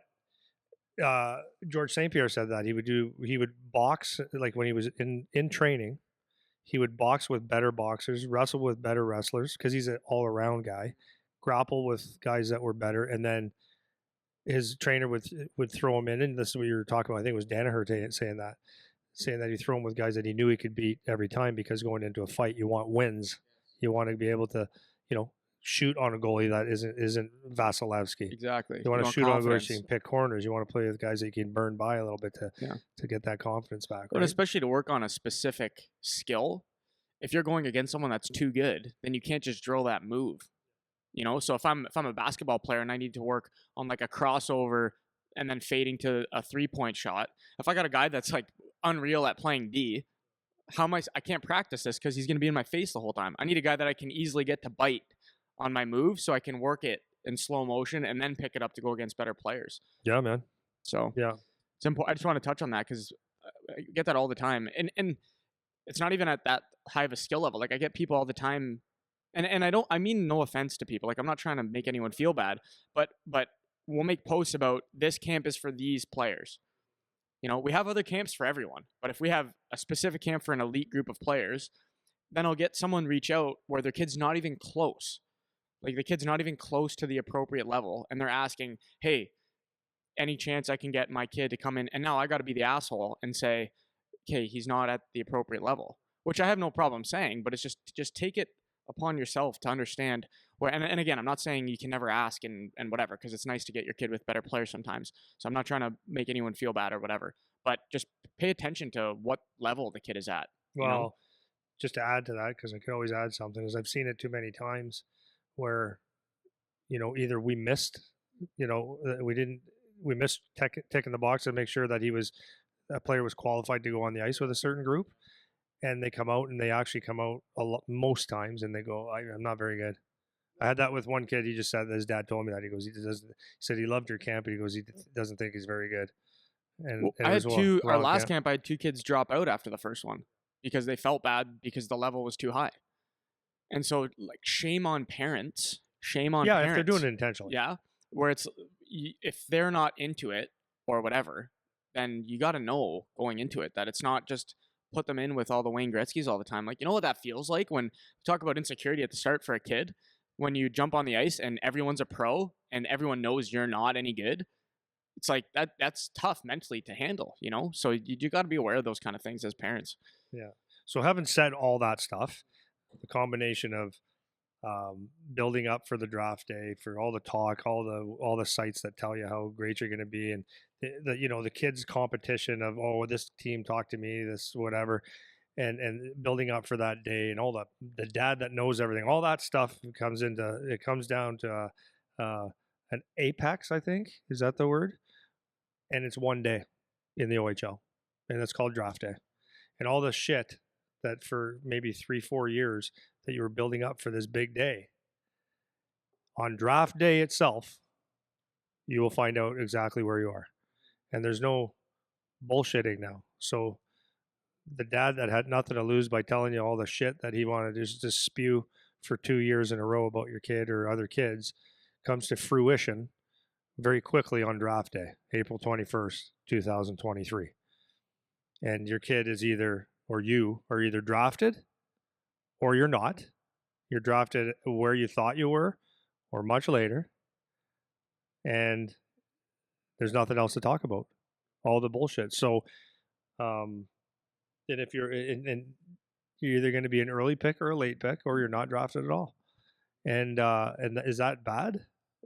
George St. Pierre said that he would box, like when he was in training, he would box with better boxers, wrestle with better wrestlers, because he's an all-around guy, grapple with guys that were better, and then his trainer would throw him in, and this is what you were talking about. I think it was Danaher saying that he threw him with guys that he knew he could beat every time, because going into a fight, you want wins. You want to be able to, shoot on a goalie that isn't Vasilevsky. Exactly. You want to shoot on a goalie, you can pick corners. You want to play with guys that you can burn by a little bit to get that confidence back. Right? But especially to work on a specific skill, if you're going against someone that's too good, then you can't just drill that move. So if I'm a basketball player and I need to work on like a crossover and then fading to a 3-point shot, if I got a guy that's like unreal at playing D, I can't practice this because he's going to be in my face the whole time. I need a guy that I can easily get to bite on my move so I can work it in slow motion and then pick it up to go against better players. Yeah, man. So yeah, it's important. I just want to touch on that because I get that all the time, and it's not even at that high of a skill level. Like I get people all the time, and I mean no offense to people. Like I'm not trying to make anyone feel bad, but we'll make posts about this camp is for these players. We have other camps for everyone, but if we have a specific camp for an elite group of players, then I'll get someone reach out where their kid's not even close. Like the kid's not even close to the appropriate level, and they're asking, hey, any chance I can get my kid to come in? And now I got to be the asshole and say, okay, he's not at the appropriate level, which I have no problem saying, but it's just take it upon yourself to understand where, and again, I'm not saying you can never ask and whatever, because it's nice to get your kid with better players sometimes. So I'm not trying to make anyone feel bad or whatever, but just pay attention to what level the kid is at. Well, just to add to that, because I could always add something, is I've seen it too many times where, either we missed, we missed ticking the box to make sure that a player was qualified to go on the ice with a certain group, and they come out and they actually come out most times and they go, I'm not very good. I had that with one kid. He just said that his dad told me that. He goes, he said he loved your camp, but he goes, he doesn't think he's very good. And I had our last camp, I had 2 kids drop out after the first one because they felt bad because the level was too high. And so, like, shame on parents. Yeah, if they're doing it intentionally. Yeah, where it's if they're not into it or whatever, then you got to know going into it that it's not just put them in with all the Wayne Gretzky's all the time. Like, you know what that feels like when talk about insecurity at the start for a kid, when you jump on the ice and everyone's a pro and everyone knows you're not any good. It's like that's tough mentally to handle, you know? So you got to be aware of those kind of things as parents. Yeah. So having said all that stuff, the combination of building up for the draft day, for all the talk, all the sites that tell you how great you're going to be, and the kids' competition of, oh, this team talked to me, this whatever, and building up for that day, and all the dad that knows everything, all that stuff comes down to an apex, I think, is that the word? And it's one day in the OHL, and it's called draft day, and all the shit that for maybe 3-4 years that you were building up for this big day, on draft day itself, you will find out exactly where you are. And there's no bullshitting now. So the dad that had nothing to lose by telling you all the shit that he wanted to just spew for 2 years in a row about your kid or other kids comes to fruition very quickly on draft day, April 21st, 2023. And your kid is either, or you are either drafted or you're not. You're drafted where you thought you were or much later. And there's nothing else to talk about. All the bullshit. So, and if you're you're either going to be an early pick or a late pick, or you're not drafted at all. And is that bad?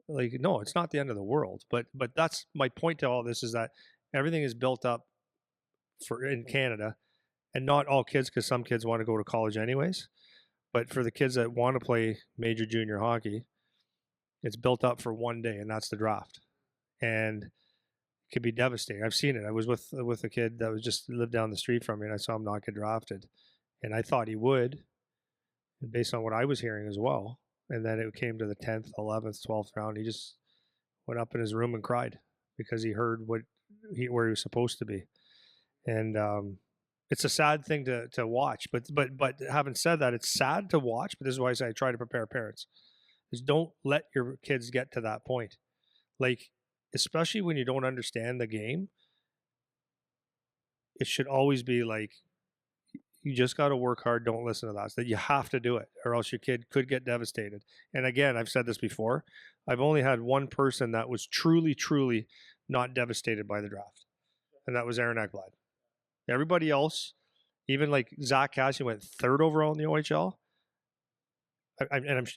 Like, no, it's not the end of the world. But that's my point to all this, is that everything is built up for in Canada, and not all kids, because some kids want to go to college anyways. But for the kids that want to play major junior hockey, it's built up for one day, and that's the draft. And it could be devastating. I've seen it. I was with a kid that was just lived down the street from me, and I saw him not get drafted. And I thought he would, based on what I was hearing as well. And then it came to the 10th, 11th, 12th round. He just went up in his room and cried because he heard where he was supposed to be. And it's a sad thing to watch. But having said that, it's sad to watch. But this is why I say I try to prepare parents: is don't let your kids get to that point. Like, especially when you don't understand the game, it should always be like, you just got to work hard. Don't listen to that. That you have to do it, or else your kid could get devastated. And again, I've said this before. I've only had one person that was truly, truly not devastated by the draft, and that was Aaron Ekblad. Everybody else, even like Zach Cassian, went 3rd overall in the OHL,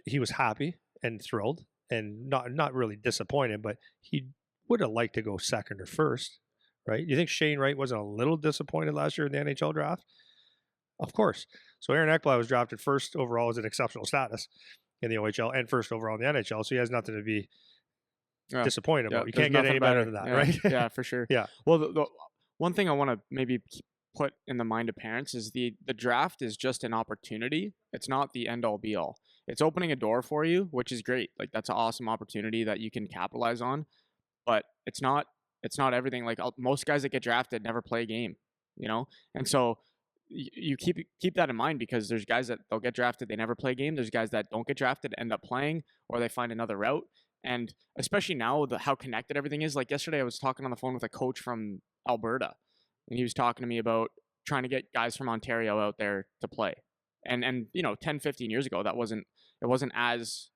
he was happy and thrilled, and not really disappointed, but he would have liked to go 2nd or 1st, right? You think Shane Wright wasn't a little disappointed last year in the NHL draft? Of course. So Aaron Ekblad was drafted 1st overall as an exceptional status in the OHL and 1st overall in the NHL. So he has nothing to be disappointed about. You can't get any better than that, right? Yeah, for sure. Yeah. Well, the one thing I want to maybe put in the mind of parents is the draft is just an opportunity. It's not the end all be all. It's opening a door for you, which is great. Like, that's an awesome opportunity that you can capitalize on. But it's not everything. Like, most guys that get drafted never play a game, you know? And so you keep that in mind, because there's guys that they'll get drafted, they never play a game. There's guys that don't get drafted, end up playing, or they find another route. And especially now, how connected everything is. Like, yesterday I was talking on the phone with a coach from Alberta, and he was talking to me about trying to get guys from Ontario out there to play. And 10, 15 years ago, it wasn't as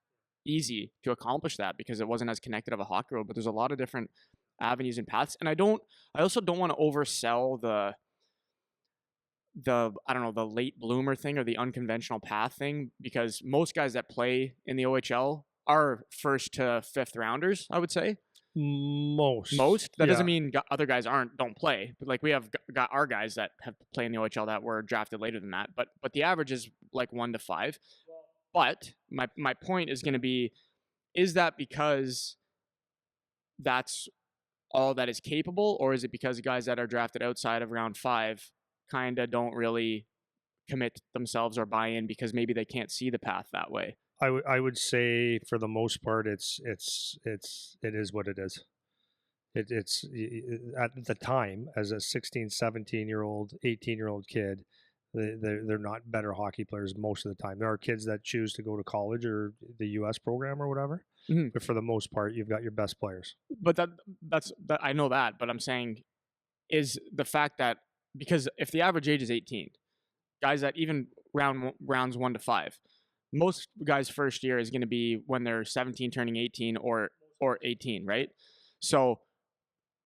easy to accomplish that, because it wasn't as connected of a hockey road. But there's a lot of different avenues and paths. And I also don't want to oversell the I don't know, the late bloomer thing or the unconventional path thing, because most guys that play in the OHL are 1st to 5th rounders, I would say. Most. That doesn't mean other guys don't play, but like, we have got our guys that have played in the OHL that were drafted later than that. But the average is like 1 to 5. But my point is going to be, is that because that's all that is capable, or is it because guys that are drafted outside of round 5 kind of don't really commit themselves or buy in because maybe they can't see the path that way? I would say for the most part, it is what it is. It's at the time, as a 16, 17-year-old, 18-year-old kid, they're not better hockey players most of the time. There are kids that choose to go to college or the U.S. program or whatever, but for the most part, you've got your best players. But that's I know that, but I'm saying, is the fact that because if the average age is 18, guys that even rounds 1 to 5, most guys' first year is going to be when they're 17 turning 18 or 18, right? So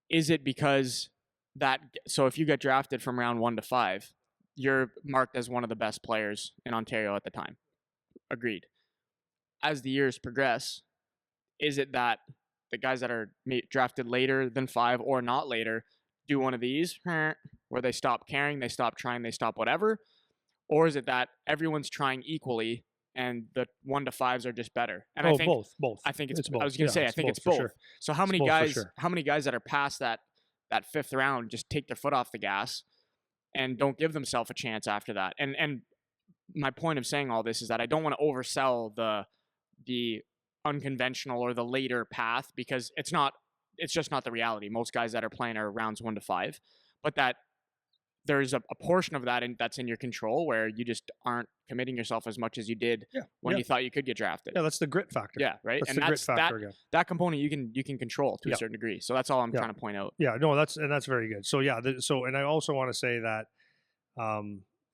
is it because that, so if you get drafted from round 1 to 5, you're marked as one of the best players in Ontario at the time? Agreed. As the years progress, is it that the guys that are drafted later than 5 or not later do one of these where they stop caring, they stop trying, they stop whatever? Or is it that everyone's trying equally and the 1 to 5s are just better? And I think both. I think it's both. I was going to say I think it's both. Sure. So how many both guys sure. how many guys that are past that 5th round just take their foot off the gas and don't give themselves a chance after that? And my point of saying all this is that I don't want to oversell the unconventional or the later path, because it's just not the reality. Most guys that are playing are rounds 1 to 5, but that there's a portion of that that's in your control where you just aren't committing yourself as much as you did when you thought you could get drafted. Yeah, that's the grit factor. Yeah, right. That's the grit factor again. That component you can control to a certain degree. So that's all I'm trying to point out. Yeah, no, that's very good. So yeah, and I also want to say that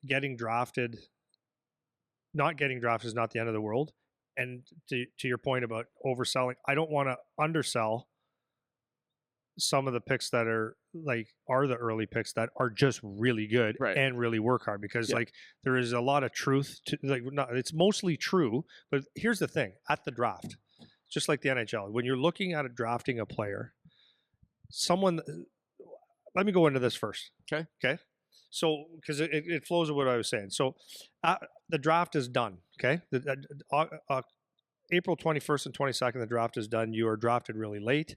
getting drafted, not getting drafted is not the end of the world. And to your point about overselling, I don't want to undersell some of the picks that are the early picks that are just really good and really work hard, because like there is a lot of truth to, like, not, it's mostly true, but here's the thing: at the draft, just like the NHL, when you're looking at drafting a player, let me go into this first. Okay. So, because it flows with what I was saying. So, the draft is done. Okay. April 21st and 22nd, the draft is done. You are drafted really late,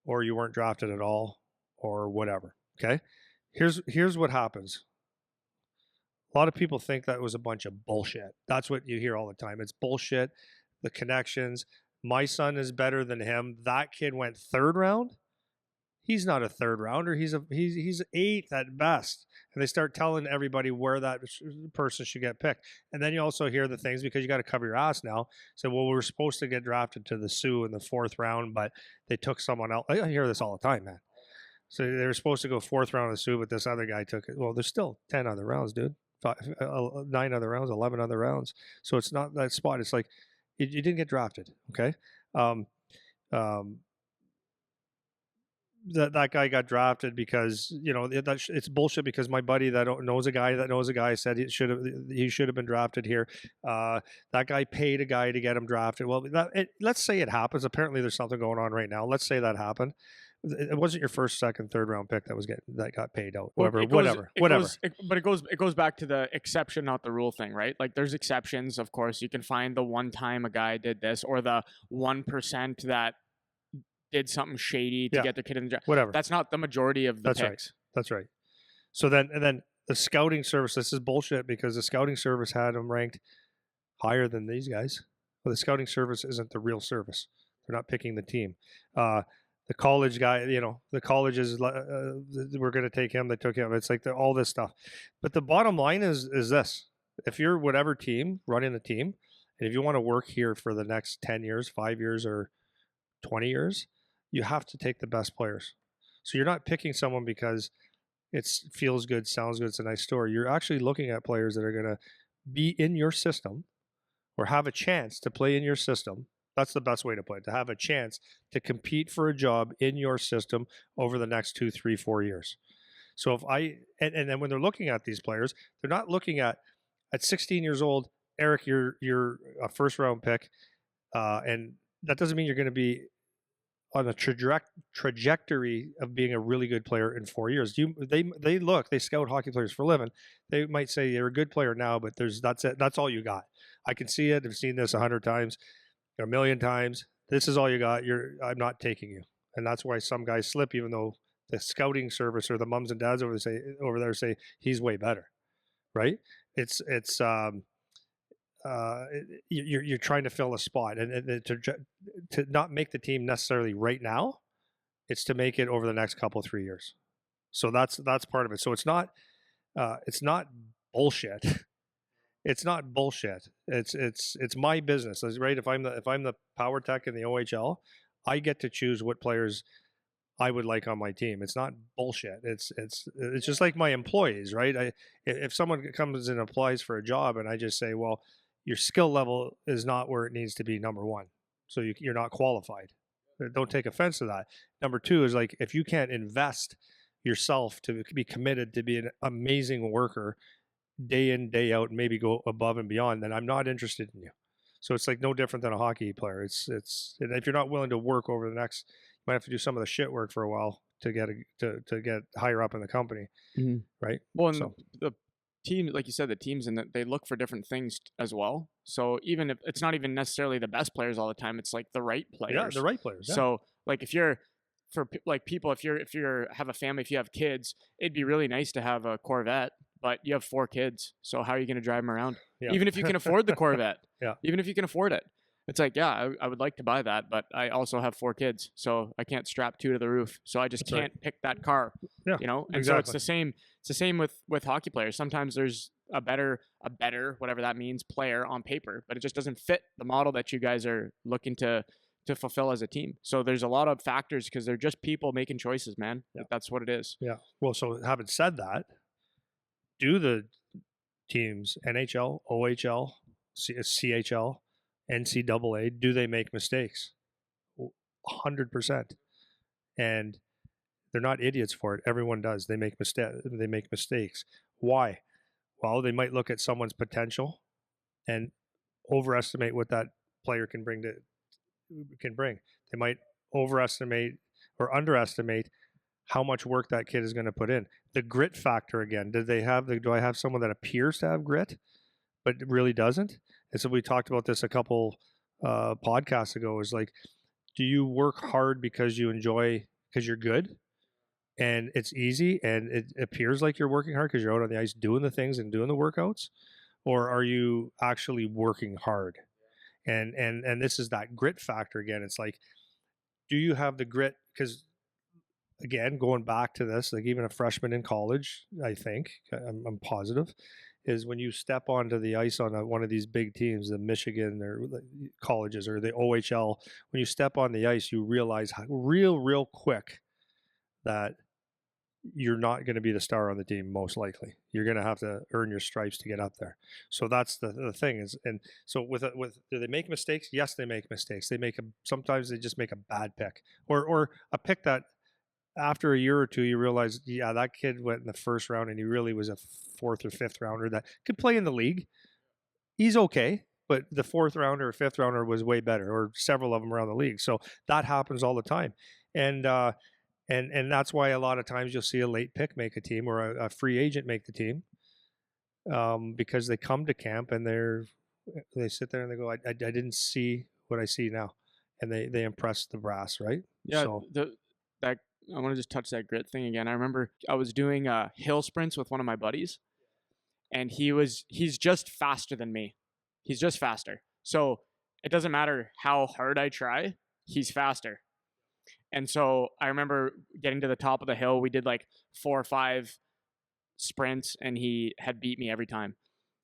or you weren't drafted at all, or whatever. Okay. Here's what happens. A lot of people think that was a bunch of bullshit. That's what you hear all the time. It's bullshit. The connections. My son is better than him. That kid went 3rd round. He's not a 3rd rounder. He's 8th at best. And they start telling everybody where that person should get picked. And then you also hear the things, because you got to cover your ass now. So, well, we were supposed to get drafted to the Sioux in the 4th round, but they took someone else. I hear this all the time, man. So they were supposed to go 4th round of the Sioux, but this other guy took it. Well, there's still 10 other rounds, dude. 9 other rounds, 11 other rounds. So it's not that spot. It's like you didn't get drafted. Okay. That guy got drafted because, it's bullshit, because my buddy that knows a guy said he should have been drafted here. That guy paid a guy to get him drafted. Well, let's say it happens. Apparently there's something going on right now. Let's say that happened. It wasn't your 1st, 2nd, 3rd round pick that got paid out. Whatever. But it goes back to the exception, not the rule thing, right? Like, there's exceptions. Of course, you can find the one time a guy did this, or the 1% that did something shady to get their kid in the draft. Whatever. That's not the majority of the picks. Right. That's right. So then the scouting service, this is bullshit, because the scouting service had them ranked higher than these guys. Well, the scouting service isn't the real service. They're not picking the team. The college guy, the colleges, we're going to take him. They took him. It's like all this stuff. But the bottom line is this: if you're whatever team running the team, and if you want to work here for the next 10 years, 5 years, or 20 years, you have to take the best players. So you're not picking someone because it feels good, sounds good, it's a nice story. You're actually looking at players that are going to be in your system, or have a chance to play in your system. That's the best way to put it: to have a chance to compete for a job in your system over the next 2, 3, 4 years. So and then when they're looking at these players, they're not looking at 16 years old, Eric, you're a 1st round pick, and that doesn't mean you're going to be on a trajectory of being a really good player in 4 years. They scout hockey players for a living. They might say you're a good player now, but that's it. That's all you got. I can see it. I've seen this 100 times, a million times. This is all you got. I'm not taking you. And that's why some guys slip, even though the scouting service or the mums and dads over there say he's way better. Right? You're trying to fill a spot, and to not make the team necessarily right now, it's to make it over the next couple 3 years. So that's part of it. So it's not bullshit. It's not bullshit. It's my business, right? If I'm the PowerTech in the OHL, I get to choose what players I would like on my team. It's not bullshit. It's just like my employees, right? If someone comes and applies for a job and I just say, well, your skill level is not where it needs to be, number one, so you're not qualified. Don't take offense to that. Number two is like, if you can't invest yourself to be committed to be an amazing worker day in, day out, and maybe go above and beyond, then I'm not interested in you. So it's like no different than a hockey player. And if you're not willing to work over the next, you might have to do some of the shit work for a while to get higher up in the company, right? Well, and So the team, like you said, the teams and they look for different things as well. So even if it's not even necessarily the best players all the time, it's like the right yeah, players. the right players. Yeah. So like if you're like people, if you're have a family, if you have kids, it'd be really nice to have a Corvette, but you have 4 kids. So how are you going to drive them around? Yeah. Even if you can afford the Corvette, Yeah. even if you can afford it, it's like, yeah, I would like to buy that, but I also have 4 kids, so I can't strap 2 to the roof. So I just That's right. can't pick that car, Yeah, you know? And exactly. so it's the same. It's the same with hockey players. Sometimes there's a better, whatever that means, player on paper, but it just doesn't fit the model that you guys are looking to fulfill as a team. So there's a lot of factors because they're just people making choices, man. Yeah. That's what it is. Yeah. Well, so having said that, do the teams NHL, OHL, CHL, NCAA, do they make mistakes? 100%. And they're not idiots for it. Everyone does. They make mistakes. Why? Well, they might look at someone's potential and overestimate what that player can bring. They might overestimate or underestimate how much work that kid is going to put in. The grit factor again. Do I have someone that appears to have grit but really doesn't? And so we talked about this a couple podcasts ago. Is like, do you work hard because you enjoy, because you're good and it's easy and it appears like you're working hard because you're out on the ice doing the things and doing the workouts, or are you actually working hard? And this is that grit factor again. It's like, do you have the grit? Because again, going back to this, like even a freshman in college, I think I'm positive, is when you step onto the ice on one of these big teams, the Michigan or colleges or the OHL, when you step on the ice, you realize real quick that you're not going to be the star on the team. Most likely, you're going to have to earn your stripes to get up there. So that's the thing is, and so with do they make mistakes? Yes, they make mistakes. Sometimes they just make a bad pick or a pick that after a year or two, you realize, yeah, that kid went in the first round and he really was a 4th or 5th rounder that could play in the league. He's okay, but the 4th rounder or 5th rounder was way better, or several of them around the league. So that happens all the time. And that's why a lot of times you'll see a late pick make a team or a free agent make the team, because they come to camp and they sit there and they go, I didn't see what I see now. And they impress the brass, right? Yeah, So, that I want to just touch that grit thing again. I remember I was doing hill sprints with one of my buddies, and he's just faster than me. He's just faster. So it doesn't matter how hard I try, he's faster. And so I remember getting to the top of the hill. We did like 4 or 5 sprints, and he had beat me every time.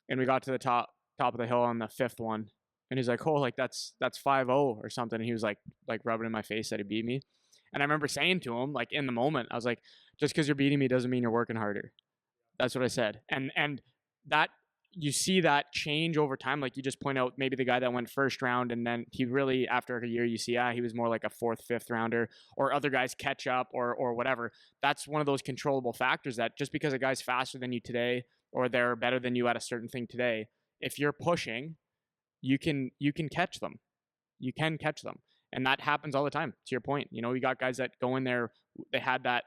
And we got to the top of the hill on the 5th one, and he's like, "Oh, like that's 5-0 or something." And he was like rubbing in my face that he beat me. And I remember saying to him, like in the moment, I was like, "Just because you're beating me doesn't mean you're working harder." That's what I said. And that, you see that change over time. Like you just point out, maybe the guy that went first round, and then he really, after a year, you see, he was more like a 4th, 5th rounder, or other guys catch up or whatever. That's one of those controllable factors that just because a guy's faster than you today, or they're better than you at a certain thing today, if you're pushing, you can catch them. You can catch them. And that happens all the time. To your point, you got guys that go in there, they had that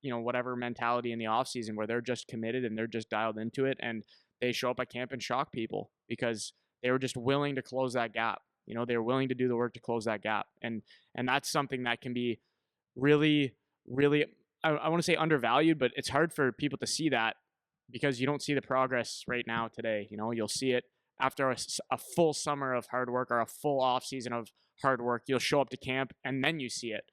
whatever mentality in the off season where they're just committed and they're just dialed into it, and they show up at camp and shock people because they were just willing to close that gap. They were willing to do the work to close that gap. And that's something that can be really, really, I want to say undervalued, but it's hard for people to see that because you don't see the progress right now today. You'll see it after a full summer of hard work or a full off season of hard work. You'll show up to camp and then you see it.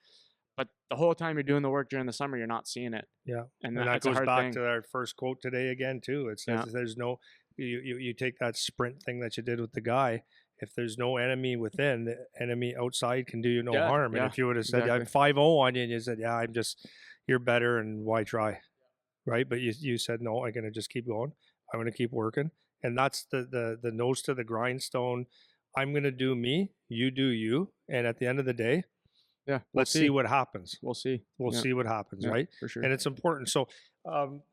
But the whole time you're doing the work during the summer, you're not seeing it. Yeah, and that that's a goes hard back thing. to our first quote today again too. It says there's no, you take that sprint thing that you did with the guy, if there's no enemy within, the enemy outside can do you no Yeah, harm. And yeah, if you would have said, exactly. I'm 5-0 on you, and you said, yeah, you're better, and why try? Right. But you said, no, I'm going to just keep going. I'm going to keep working. And that's the nose to the grindstone. I'm going to do me, you do you. And at the end of the day, Yeah, we'll let's see see. what happens. We'll see. We'll Yeah, see what happens. yeah, Right. for sure. And it's important. So,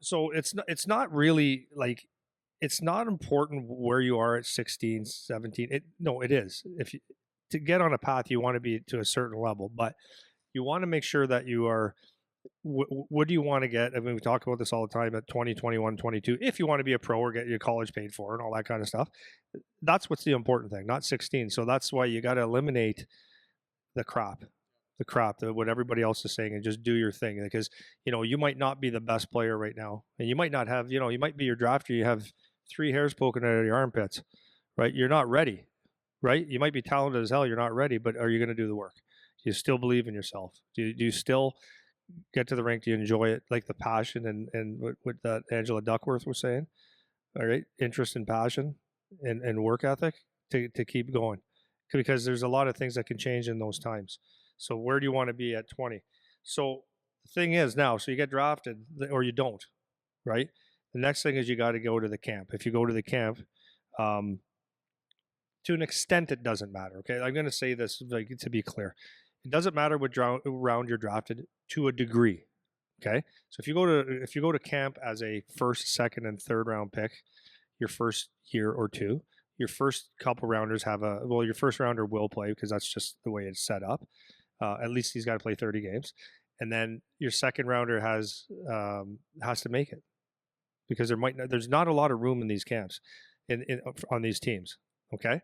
so it's not really like, it's not important where you are at 16, 17. No, it is. If you, to get on a path, you want to be to a certain level, but you want to make sure that you are, what do you want to get? I mean, we talk about this all the time at 20, 21, 22. If you want to be a pro or get your college paid for and all that kind of stuff, that's what's the important thing, not 16. So that's why you got to eliminate the crap, what everybody else is saying, and just do your thing. Because, you might not be the best player right now, and you might not have, you might be your drafter. You have 3 hairs poking out of your armpits, right? You're not ready, right? You might be talented as hell. You're not ready, but are you going to do the work? Do you still believe in yourself? Do you still get to the rink? Do you enjoy it? Like the passion and what that Angela Duckworth was saying, all right? Interest and passion and work ethic to keep going, because there's a lot of things that can change in those times. So where do you want to be at 20? So the thing is now, so you get drafted or you don't, right? The next thing is you got to go to the camp. If you go to the camp, to an extent, it doesn't matter. Okay, I'm going to say this like to be clear. It doesn't matter what round you're drafted to a degree. Okay, so if you go to camp as a first, second, and third round pick, your first year or two, your first couple rounders have your first rounder will play because that's just the way it's set up. At least he's got to play 30 games, and then your second rounder has to make it, because there's not a lot of room in these camps, on these teams. Okay,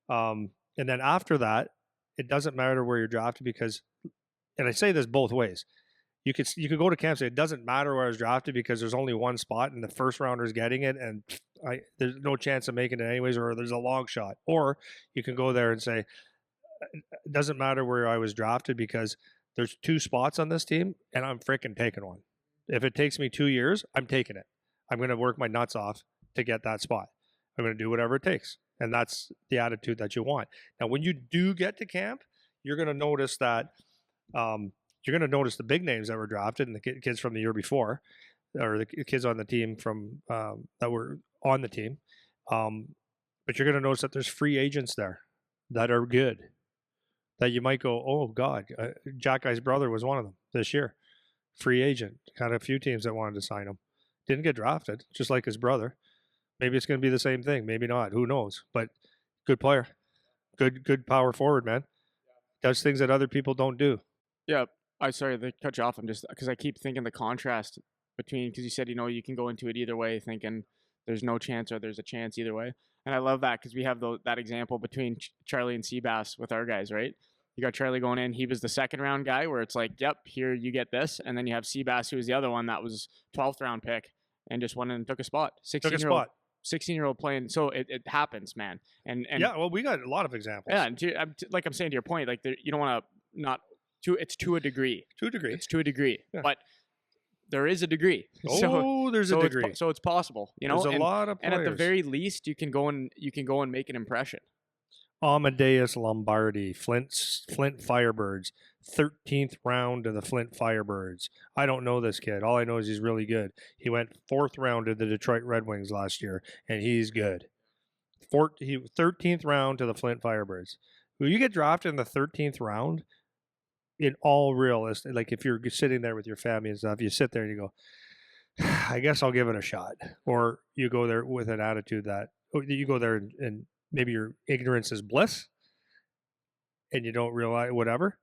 and then after that, it doesn't matter where you're drafted, because, and I say this both ways. You could go to camp and say it doesn't matter where I was drafted because there's only one spot and the first rounder is getting it, and there's no chance of making it anyways, or there's a long shot. Or you can go there and say it doesn't matter where I was drafted because there's 2 spots on this team and I'm freaking taking one. If it takes me 2 years, I'm taking it. I'm going to work my nuts off to get that spot. I'm going to do whatever it takes. And that's the attitude that you want. Now, when you do get to camp, you're going to notice that you're going to notice the big names that were drafted and the kids from the year before, or the kids on the team from that were on the team. But you're going to notice that there's free agents there that are good, that you might go, oh God, Jack Guy's brother was one of them this year. Free agent, had a few teams that wanted to sign him. Didn't get drafted, just like his brother. Maybe it's going to be the same thing. Maybe not. Who knows? But good player, good power forward, man. Does things that other people don't do. Yeah, sorry to cut you off. I'm just because I keep thinking the contrast between, because you said you can go into it either way, thinking there's no chance or there's a chance either way, and I love that because we have that example between Charlie and Seabass with our guys, right? You got Charlie going in; he was the second round guy, where it's like, yep, here you get this, and then you have Seabass, who was the other one that was 12th round pick and just went in and took a spot. 16-year-old playing, so it happens, man. And yeah, well, we got a lot of examples. Yeah, and like I'm saying to your point, like you don't want to not. It's to a degree. It's to a degree. Yeah. But there is a degree. There's a degree. So it's possible. There's a lot of players. And at the very least, you can go and make an impression. Amadeus Lombardi, Flint Firebirds, 13th round to the Flint Firebirds. I don't know this kid. All I know is he's really good. He went 4th round to the Detroit Red Wings last year, and he's good. 13th round to the Flint Firebirds. When you get drafted in the 13th round, in all realistic, like if you're sitting there with your family and stuff, you sit there and you go, I guess I'll give it a shot. Or you go there with an attitude that you go there and maybe your ignorance is bliss and you don't realize whatever.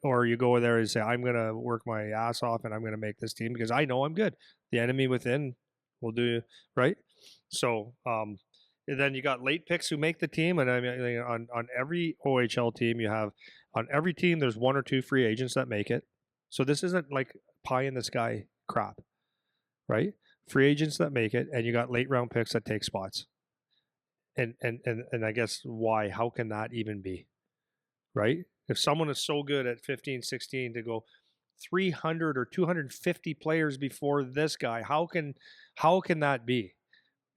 Or you go there and say, I'm going to work my ass off and I'm going to make this team because I know I'm good. The enemy within will do, right? So, and then you got late picks who make the team. And I mean, on every OHL team, you have, on every team, there's 1 or 2 free agents that make it. So this isn't like pie in the sky crap, right? Free agents that make it, and you got late round picks that take spots. And I guess why? How can that even be, right? If someone is so good at 15, 16 to go 300 or 250 players before this guy, how can that be?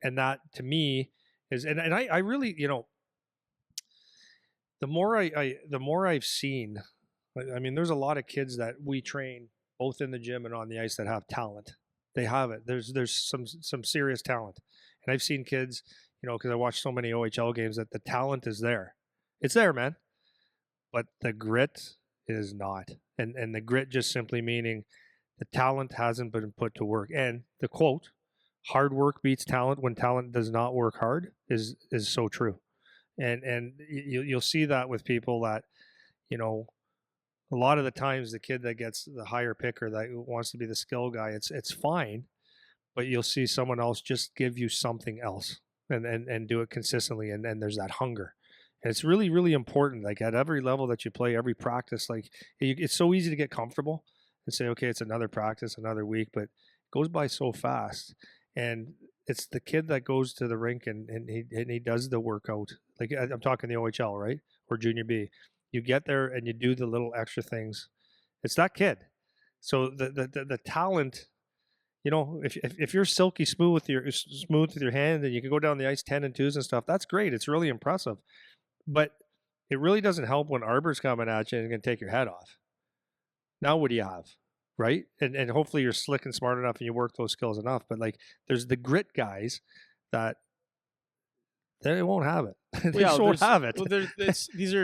And that to me is, and I really, the more the more I've seen, I mean, there's a lot of kids that we train both in the gym and on the ice that have talent. They have it. There's some serious talent, and I've seen kids, because I watch so many OHL games, that the talent is there. It's there, man, but the grit is not, and the grit just simply meaning the talent hasn't been put to work. And the quote, "Hard work beats talent when talent does not work hard," is so true. And you'll see that with people that, a lot of the times the kid that gets the higher pick or that wants to be the skill guy, it's fine, but you'll see someone else just give you something else and do it consistently, and there's that hunger. And it's really, really important, like at every level that you play, every practice, like it's so easy to get comfortable and say, okay, it's another practice, another week, but it goes by so fast. And it's the kid that goes to the rink and he does the workout. Like I'm talking the OHL, right? Or junior B. You get there and you do the little extra things. It's that kid. So the talent, if you're silky smooth with your hand and you can go down the ice 10 and 2s and stuff, that's great. It's really impressive. But it really doesn't help when Arbor's coming at you and going to take your head off. Now what do you have? Right? And hopefully you're slick and smart enough and you work those skills enough. But like there's the grit guys that they won't have it. They just won't have it. Well, these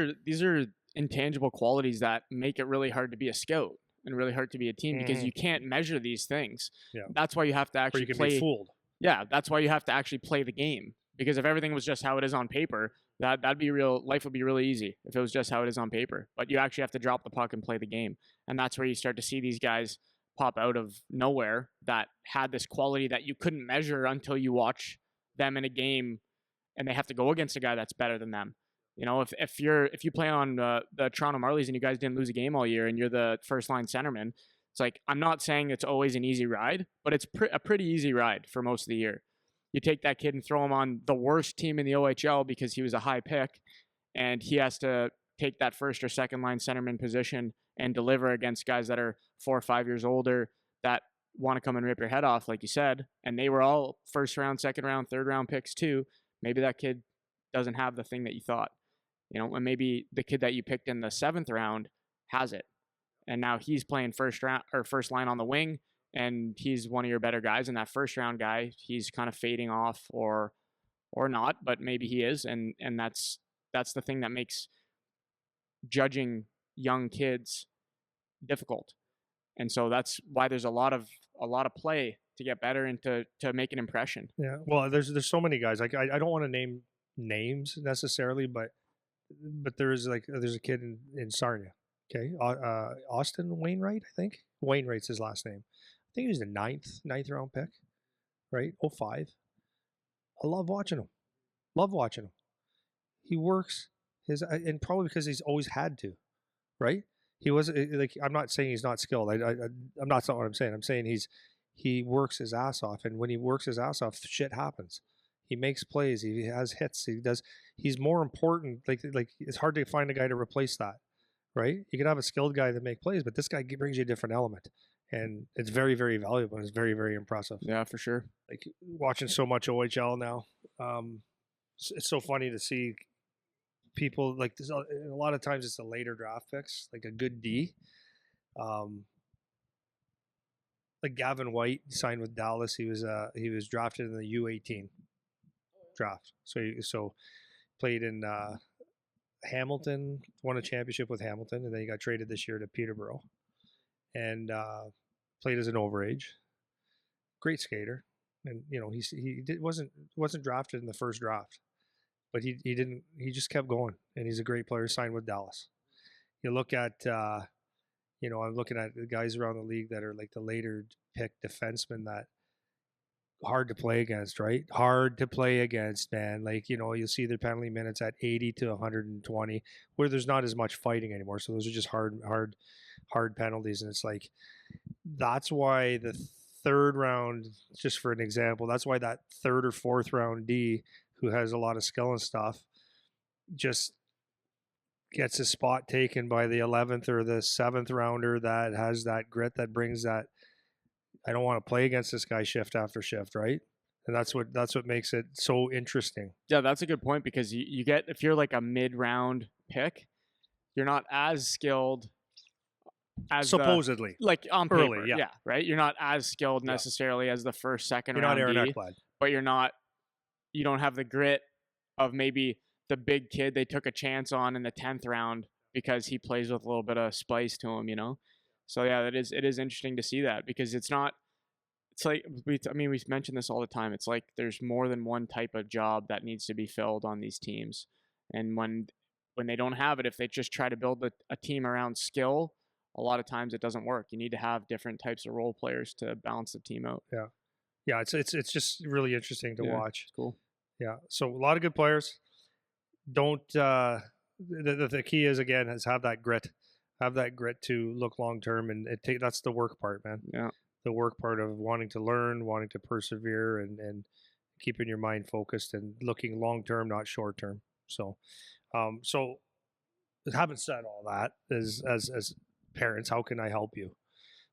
are intangible qualities that make it really hard to be a scout and really hard to be a team because you can't measure these things. Yeah. That's why you have to actually play. Be fooled. Yeah, that's why you have to actually play the game. Because if everything was just how it is on paper, that'd be real. Life would be really easy if it was just how it is on paper. But you actually have to drop the puck and play the game, and that's where you start to see these guys pop out of nowhere that had this quality that you couldn't measure until you watch them in a game, and they have to go against a guy that's better than them. If you play on the Toronto Marlies and you guys didn't lose a game all year, and you're the first line centerman, it's like I'm not saying it's always an easy ride, but it's a pretty easy ride for most of the year. You take that kid and throw him on the worst team in the OHL because he was a high pick, and he has to take that first or second line centerman position and deliver against guys that are 4 or 5 years older that want to come and rip your head off, like you said. And they were all first round, second round, third round picks too. Maybe that kid doesn't have the thing that you thought, and maybe the kid that you picked in the 7th round has it. And now he's playing first line on the wing, and he's one of your better guys. And that first round guy, he's kind of fading off or not, but maybe he is. And that's the thing that makes judging young kids difficult. And so that's why there's a lot of play to get better and to make an impression. Yeah. Well, there's so many guys. Like I don't want to name names necessarily, but there's a kid in Sarnia. Okay. Austin Wainwright, I think. Wainwright's his last name. I think he was the ninth round pick, right? 05. I love watching him. He works and probably because he's always had to, right? He was like, I'm not saying he's not skilled. I'm not what I'm saying. I'm saying he works his ass off, and when he works his ass off, shit happens. He makes plays. He has hits. He's more important. Like it's hard to find a guy to replace that, right? You can have a skilled guy that make plays, but this guy brings you a different element, and it's very, very valuable. And it's very, very impressive. Yeah, for sure. Like watching so much OHL now, it's so funny to see people like this. A lot of times it's the later draft picks, like a good D. Like Gavin White signed with Dallas. He was drafted in the U18 draft. So played in Hamilton, won a championship with Hamilton, and then he got traded this year to Peterborough, and played as an overage. Great skater, and wasn't drafted in the first draft, but he just kept going, and he's a great player. Signed with Dallas. You look at I'm looking at the guys around the league that are like the later pick defensemen that hard to play against, right? Hard to play against, man. Like, you'll see their penalty minutes at 80 to 120, where there's not as much fighting anymore. So those are just hard penalties. And it's like, that's why the third round, just for an example, that's why that third or fourth round D, who has a lot of skill and stuff, just gets his spot taken by the 11th or the 7th rounder that has that grit, that brings that, I don't want to play against this guy shift after shift, right? and that's what makes it so interesting. Yeah, that's a good point because you get, if you're like a mid-round pick, you're not as skilled as Supposedly like on early, paper, yeah. yeah, right? You're not as skilled Yeah. necessarily as the first, second You're not round Aaron D, Ekblad. but you don't have the grit of maybe the big kid they took a chance on in the 10th round because he plays with a little bit of spice to him, you know? So yeah, it is interesting to see that because it's like we mention this all the time. It's like there's more than one type of job that needs to be filled on these teams. And when they don't have it, if they just try to build a team around skill, a lot of times it doesn't work. You need to have different types of role players to balance the team out. Yeah, it's just really interesting to watch. It's cool. Yeah, so a lot of good players. Don't the key is again is have that grit to look long term, and that's the work part, man. Yeah. The work part of wanting to learn, wanting to persevere, and keeping your mind focused and looking long term, not short term. So, so having said all that, as parents, how can I help you?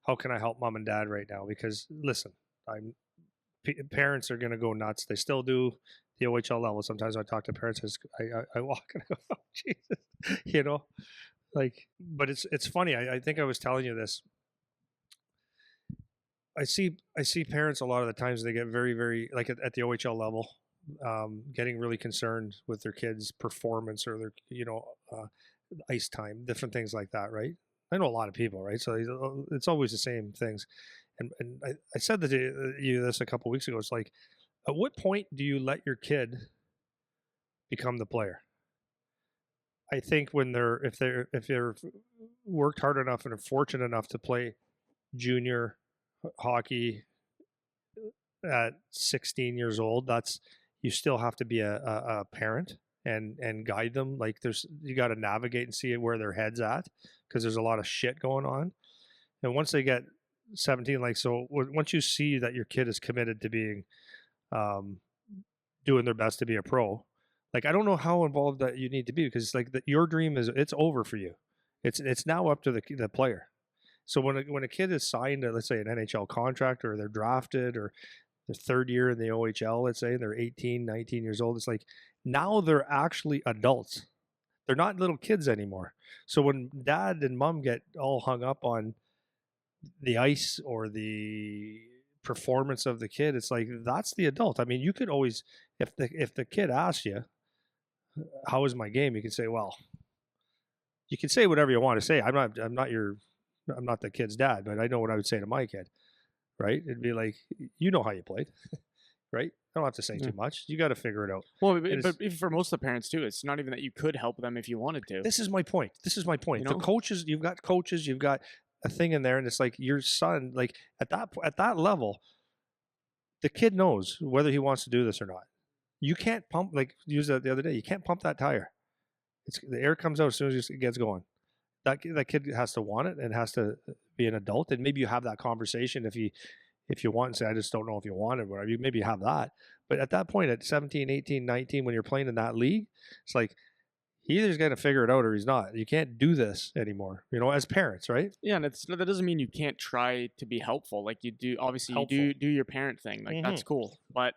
How can I help mom and dad right now? Because listen, parents are going to go nuts. They still do the OHL level. Sometimes I talk to parents, I walk and I go, oh, Jesus, you know, like, but it's funny. I think I was telling you this. I see parents a lot of the times they get very, very like at the OHL level, getting really concerned with their kids' performance or their, ice time, different things like that, right? I know a lot of people, right? So it's always the same things. And I said that to you this a couple of weeks ago. It's like, at what point do you let your kid become the player? I think when if they're worked hard enough and are fortunate enough to play junior hockey at 16 years old, you still have to be a parent and guide them. Like you got to navigate and see where their head's at because there's a lot of shit going on. And once they get 17, like, so once you see that your kid is committed to being doing their best to be a pro, like, I don't know how involved that you need to be because like your dream it's over for you. It's now up to the player. So when a kid is signed to, let's say, an NHL contract, or they're drafted, or their third year in the OHL, let's say, and they're 18, 19 years old, it's like now they're actually adults. They're not little kids anymore. So when dad and mom get all hung up on the ice or the performance of the kid, it's like that's the adult. I mean, you could always, if the kid asks you, "How was my game?" you can say, "Well," you can say whatever you want to say. I'm not the kid's dad, but I know what I would say to my kid, right? It'd be like, you know how you played, right? I don't have to say too much. You got to figure it out. Well, but even for most of the parents too, it's not even that you could help them if you wanted to. This is my point. You know? The coaches, you've got a thing in there, and it's like your son, like at that level, the kid knows whether he wants to do this or not. You can't pump, like use that the other day. You can't pump that tire. The air comes out as soon as it gets going. That kid has to want it and has to be an adult. And maybe you have that conversation if you want and say, I just don't know if you want it, whatever. You maybe have that. But at that point, at 17, 18, 19, when you're playing in that league, it's like he either's going to figure it out or he's not. You can't do this anymore, as parents, right? Yeah, and that doesn't mean you can't try to be helpful. Like you do, obviously, you do your parent thing. Like that's cool. But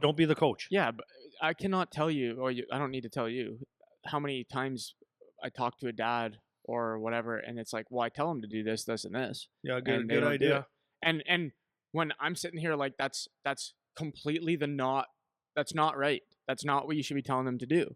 don't be the coach. Yeah, but I cannot tell you, or I don't need to tell you how many times I talk to a dad or whatever, and it's like, well, I tell them to do this, this, and this. Yeah, good idea. And when I'm sitting here, like that's completely that's not right. That's not what you should be telling them to do.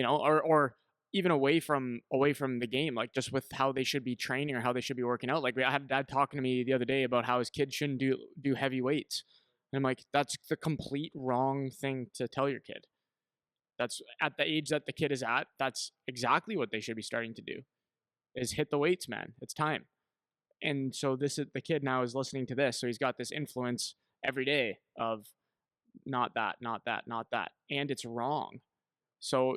Or even away from the game, like just with how they should be training or how they should be working out. Like I had a dad talking to me the other day about how his kid shouldn't do heavy weights, and I'm like, that's the complete wrong thing to tell your kid. That's at the age that the kid is at. That's exactly what they should be starting to do, is hit the weights, man. It's time. And so the kid now is listening to this. So he's got this influence every day of not that, not that, not that. And it's wrong. So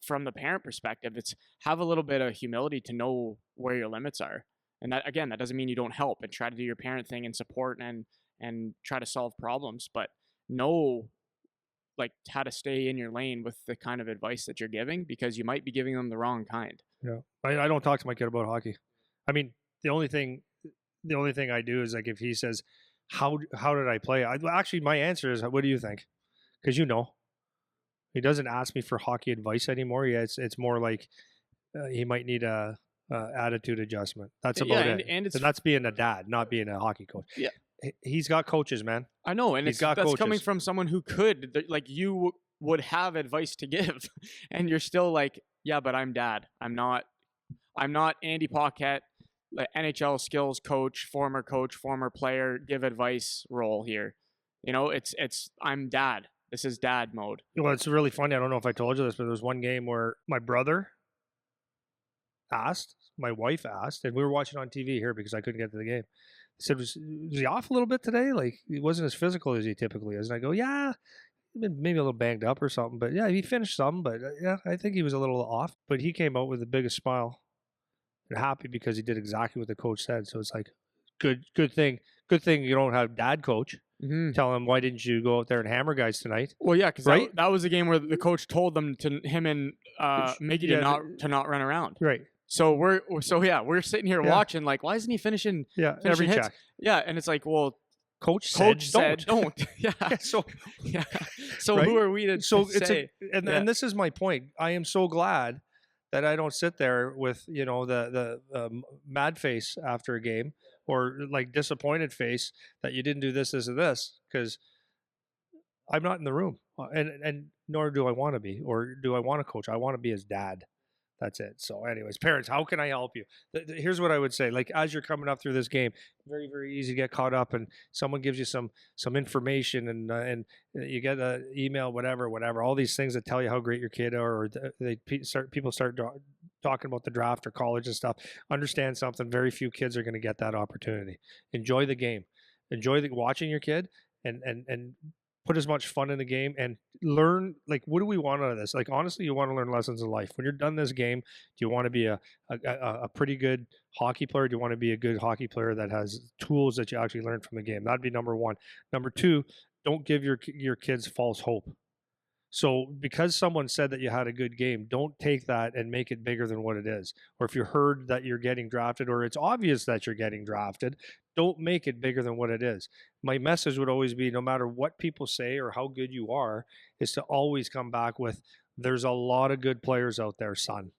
from the parent perspective, it's have a little bit of humility to know where your limits are. And that, again, that doesn't mean you don't help and try to do your parent thing and support and try to solve problems, but know like how to stay in your lane with the kind of advice that you're giving, because you might be giving them the wrong kind. Yeah. I don't talk to my kid about hockey. I mean, the only thing I do is like if he says, how did I play? Actually, my answer is, what do you think? Because he doesn't ask me for hockey advice anymore. Yeah, it's more like he might need a attitude adjustment. That's Yeah, about it. and it's And that's being a dad, not being a hockey coach. yeah, He's got coaches, man. I know, and He's got that's coming coaches. from someone who could like you would have advice to give, and you're still like, yeah, but I'm dad. I'm not Andy Paquette, like NHL skills coach, former player, give advice role here. You know, it's I'm dad. This is dad mode. Well, it's really funny. I don't know if I told you this, but there was one game where my brother asked, my wife asked, and we were watching on TV here because I couldn't get to the game. He said, was he off a little bit today? Like, he wasn't as physical as he typically is. And I go, yeah, maybe a little banged up or something. But yeah, he finished some. But yeah, I think he was a little off. But he came out with the biggest smile and happy because he did exactly what the coach said. So it's like, good thing you don't have dad coach. Mm-hmm. Tell him, why didn't you go out there and hammer guys tonight? Well, yeah, because right? that was a game where the coach told them him and Mickey yeah, to not run around. Right. So we're sitting here watching, like, why isn't he finishing? Every hits? check. Yeah, and it's like, well, coach said don't. yeah. So So right? Who are we to say? And this is my point. I am so glad that I don't sit there with the mad face after a game, or like disappointed face that you didn't do this, because I'm not in the room, and nor do I want to be, or do I want to coach. I want to be his dad. That's it. So anyways, parents, how can I help you? Here's what I would say. Like, as you're coming up through this game, very, very easy to get caught up, and someone gives you some information, and you get an email, whatever, all these things that tell you how great your kid are, or people start talking about the draft or college and stuff. Understand something. Very few kids are going to get that opportunity. Enjoy the game. Enjoy watching your kid, and put as much fun in the game, and learn, like, what do we want out of this? Like, honestly, you want to learn lessons in life. When you're done this game, do you want to be a pretty good hockey player? Do you want to be a good hockey player that has tools that you actually learn from the game? That'd be number one. Number two, don't give your kids false hope. So because someone said that you had a good game, don't take that and make it bigger than what it is. Or if you heard that you're getting drafted, or it's obvious that you're getting drafted, don't make it bigger than what it is. My message would always be, no matter what people say or how good you are, is to always come back with, there's a lot of good players out there, son.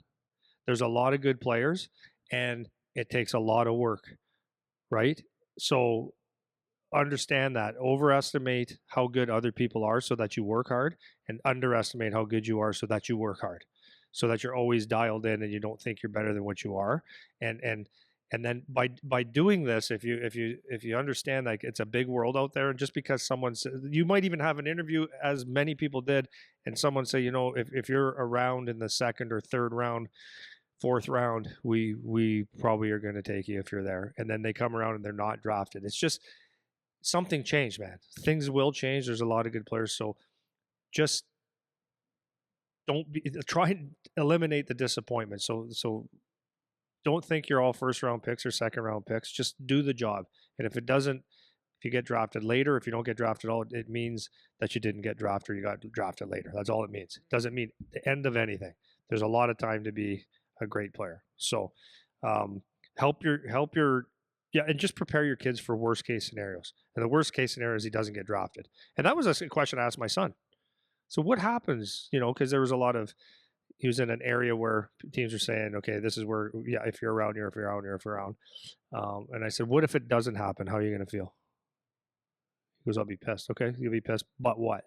There's a lot of good players, and it takes a lot of work, right? So understand that. Overestimate how good other people are so that you work hard, and underestimate how good you are so that you work hard, so that you're always dialed in and you don't think you're better than what you are. And then by doing this, if you understand, like, it's a big world out there, and just because you might even have an interview, as many people did, and someone say, if you're around in the second or third round, fourth round, we probably are going to take you if you're there. And then they come around and they're not drafted. It's just, something changed, man. Things will change. There's a lot of good players. So just try and eliminate the disappointment. So don't think you're all first round picks or second round picks. Just do the job. And if you get drafted later, if you don't get drafted at all, it means that you didn't get drafted, or you got drafted later. That's all it means. It doesn't mean the end of anything. There's a lot of time to be a great player. So help your and just prepare your kids for worst case scenarios. And the worst case scenario is he doesn't get drafted. And that was a question I asked my son. So what happens, because there was he was in an area where teams are saying, okay, this is where, if you're around here, if you're around here, if you're around. And I said, what if it doesn't happen? How are you going to feel? He goes, I'll be pissed. Okay, you'll be pissed. But what?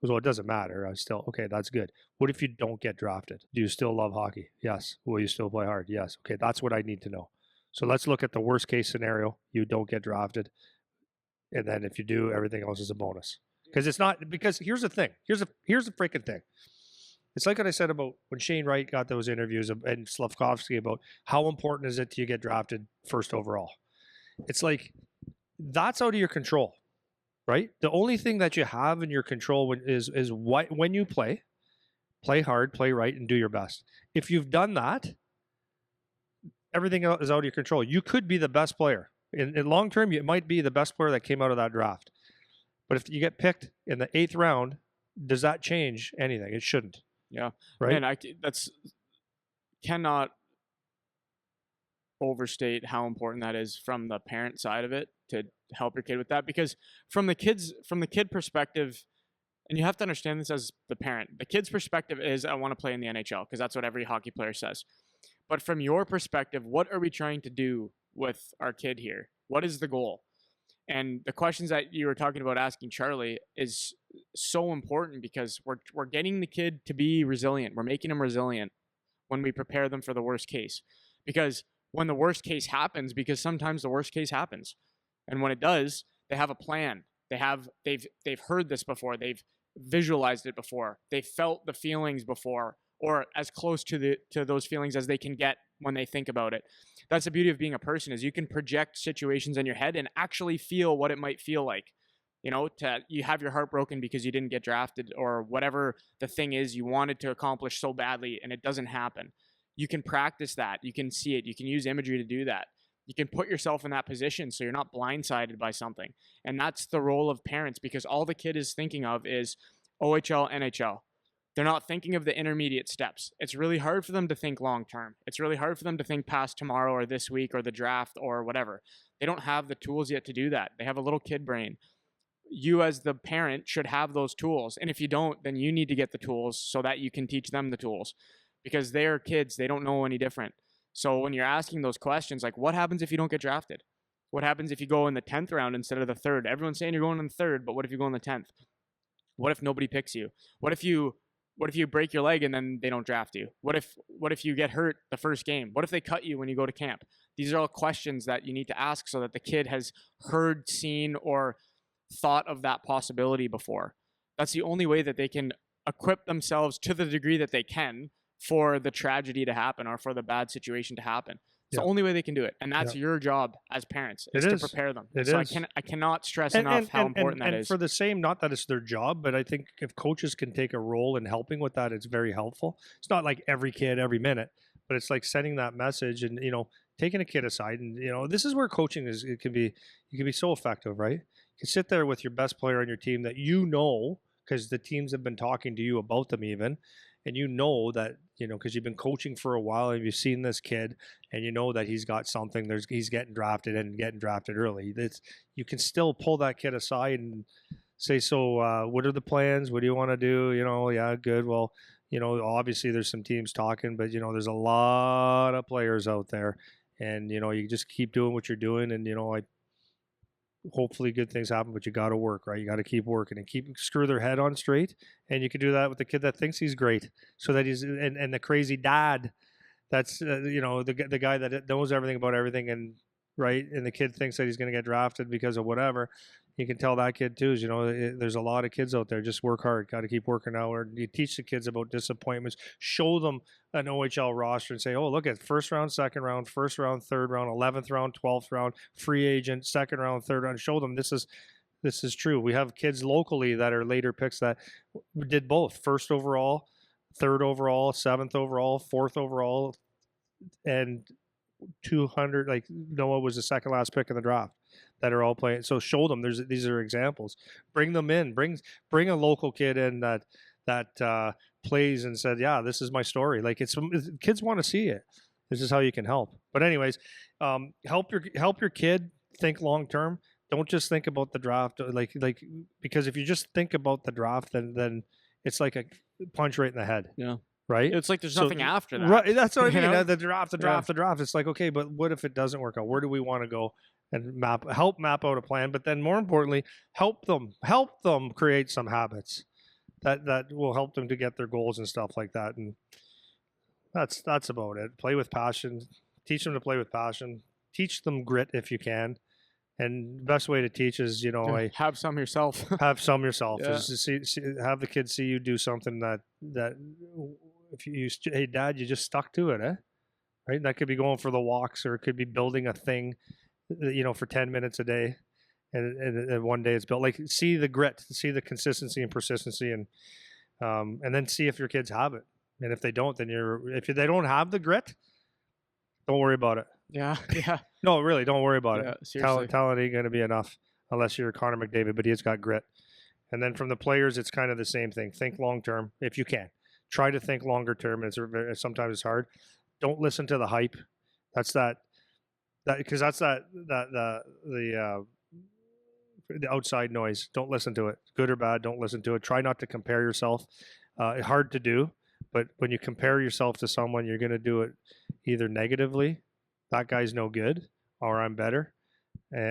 He goes, well, it doesn't matter. I still, okay, that's good. What if you don't get drafted? Do you still love hockey? Yes. Will you still play hard? Yes. Okay, that's what I need to know. So let's look at the worst case scenario. You don't get drafted. And then if you do, everything else is a bonus. Because here's the thing. Here's the freaking thing. It's like what I said about when Shane Wright got those interviews, and Slavkovsky, about how important is it to you get drafted first overall. It's like, that's out of your control, right? The only thing that you have in your control is when you play hard, play right, and do your best. If you've done that, everything else is out of your control. You could be the best player. In long term, you might be the best player that came out of that draft. But if you get picked in the 8th round, does that change anything? It shouldn't. Yeah. Right. And that's cannot overstate how important that is from the parent side of it, to help your kid with that, because from the kid perspective, and you have to understand this as the parent, the kid's perspective is, I want to play in the NHL because that's what every hockey player says. But from your perspective, what are we trying to do with our kid here? What is the goal? And the questions that you were talking about asking Charlie is so important, because we're getting the kid to be resilient. We're making them resilient when we prepare them for the worst case. Because when the worst case happens, because sometimes the worst case happens, and when it does, they have a plan. They've heard this before. They've visualized it before. They've felt the feelings before, or as close to those feelings as they can get when they think about it. That's the beauty of being a person, is you can project situations in your head and actually feel what it might feel like. You have your heart broken because you didn't get drafted, or whatever the thing is you wanted to accomplish so badly and it doesn't happen. You can practice that. You can see it. You can use imagery to do that. You can put yourself in that position so you're not blindsided by something. And that's the role of parents, because all the kid is thinking of is OHL, NHL. They're not thinking of the intermediate steps. It's really hard for them to think long term. It's really hard for them to think past tomorrow or this week or the draft or whatever. They don't have the tools yet to do that. They have a little kid brain. You as the parent should have those tools. And if you don't, then you need to get the tools so that you can teach them the tools, because they're kids. They don't know any different. So when you're asking those questions, like, what happens if you don't get drafted? What happens if you go in the 10th round instead of the 3rd? Everyone's saying you're going in the 3rd, but what if you go in the 10th? What if nobody picks you? What if you break your leg and then they don't draft you? What if you get hurt the first game? What if they cut you when you go to camp? These are all questions that you need to ask so that the kid has heard, seen, or thought of that possibility before. That's the only way that they can equip themselves to the degree that they can for the tragedy to happen or for the bad situation to happen. It's the only way they can do it. And that's your job as parents, is to prepare them. I cannot stress enough how important that is. And for the same, not that it's their job, but I think if coaches can take a role in helping with that, it's very helpful. It's not like every kid, every minute, but it's like sending that message and, taking a kid aside. And, this is where coaching is, you can be so effective, right? You can sit there with your best player on your team that because the teams have been talking to you about them even, and that, because you've been coaching for a while and you've seen this kid and that he's got something, he's getting drafted and getting drafted early. You can still pull that kid aside and say, so what are the plans? What do you want to do? Yeah, good. Well, obviously there's some teams talking, but there's a lot of players out there, and, you just keep doing what you're doing. And, hopefully good things happen, but you got to work, right? You got to keep working and screw their head on straight. And you can do that with the kid that thinks he's great, so that he's and the crazy dad that's the guy that knows everything about everything, and right, and the kid thinks that he's going to get drafted because of whatever. You can tell that kid too, there's a lot of kids out there. Just work hard. Got to keep working out. Or you teach the kids about disappointments. Show them an OHL roster and say, oh, look at first round, second round, first round, third round, 11th round, 12th round, free agent, second round, third round. Show them this is true. We have kids locally that are later picks that did both: first overall, third overall, seventh overall, fourth overall, and 200. Like Noah was the second last pick in the draft. That are all playing. So show them these are examples. Bring them in. Bring a local kid in that plays and said, yeah, this is my story. Like kids want to see it. This is how you can help. But anyways, help your kid think long term. Don't just think about the draft. Like because if you just think about the draft, then it's like a punch right in the head. Yeah. Right. It's like there's nothing after that. Right. That's what I mean. The draft. It's like, okay, but what if it doesn't work out? Where do we want to go? And help map out a plan, but then more importantly, help them create some habits that will help them to get their goals and stuff like that. And that's about it. Play with passion. Teach them to play with passion. Teach them grit if you can. And the best way to teach is, have some yourself. Have some yourself. Yeah. Is to have the kids see you do something that if you hey dad, you just stuck to it, right? That could be going for the walks, or it could be building a thing, for 10 minutes a day, and one day it's built. Like, see the grit, see the consistency and persistency, and then see if your kids have it. And if they don't, then if they don't have the grit, don't worry about it. Yeah. No, really, don't worry about it. Seriously. Talent ain't going to be enough unless you're Connor McDavid, but he's got grit. And then from the players, it's kind of the same thing. Think long term if you can. Try to think longer term. Sometimes it's hard. Don't listen to the hype. That's because the outside noise. Don't listen to it. Good or bad, don't listen to it. Try not to compare yourself. Hard to do, but when you compare yourself to someone, you're going to do it either negatively, that guy's no good, or I'm better,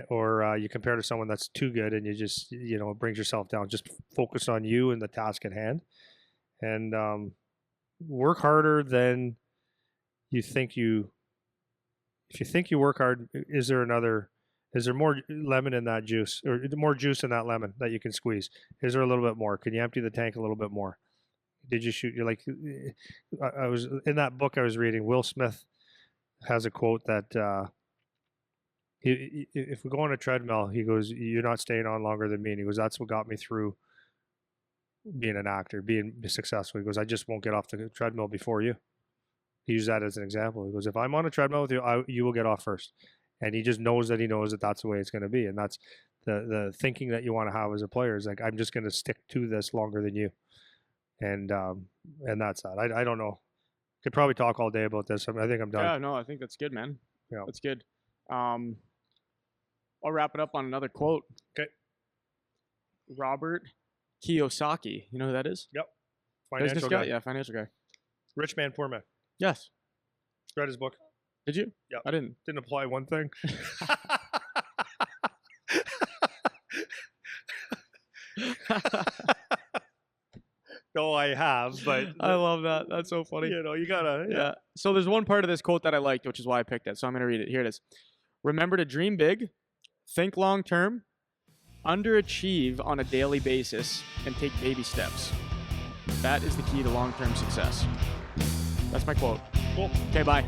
or you compare to someone that's too good, and you just, it brings yourself down. Just focus on you and the task at hand, and work harder than you think you. If you think you work hard, is there more lemon in that juice, or more juice in that lemon that you can squeeze? Is there a little bit more? Can you empty the tank a little bit more? Did you shoot? You're like, I was in that book I was reading. Will Smith has a quote that if we go on a treadmill, he goes, "You're not staying on longer than me." And he goes, "That's what got me through being an actor, being successful." He goes, "I just won't get off the treadmill before you." He used that as an example. He goes, "If I'm on a treadmill with you, you will get off first." And he just knows that that's the way it's going to be. And that's the thinking that you want to have as a player is like, I'm just going to stick to this longer than you. And that's that. I don't know. Could probably talk all day about this. I think I'm done. Yeah, no, I think that's good, man. Yeah. That's good. I'll wrap it up on another quote. Okay. Robert Kiyosaki. You know who that is? Yep. Business Financial guy? guy. Yeah, financial guy. Rich Man, Poor Man. Yes. Read his book. Did you? Yeah. I didn't. Didn't apply one thing. No, I have, but I love that. That's so funny. You gotta. Yeah. So there's one part of this quote that I liked, which is why I picked it. So I'm going to read it. Here it is. Remember to dream big, think long term, underachieve on a daily basis, and take baby steps. That is the key to long-term success. That's my quote. Cool. Okay, bye.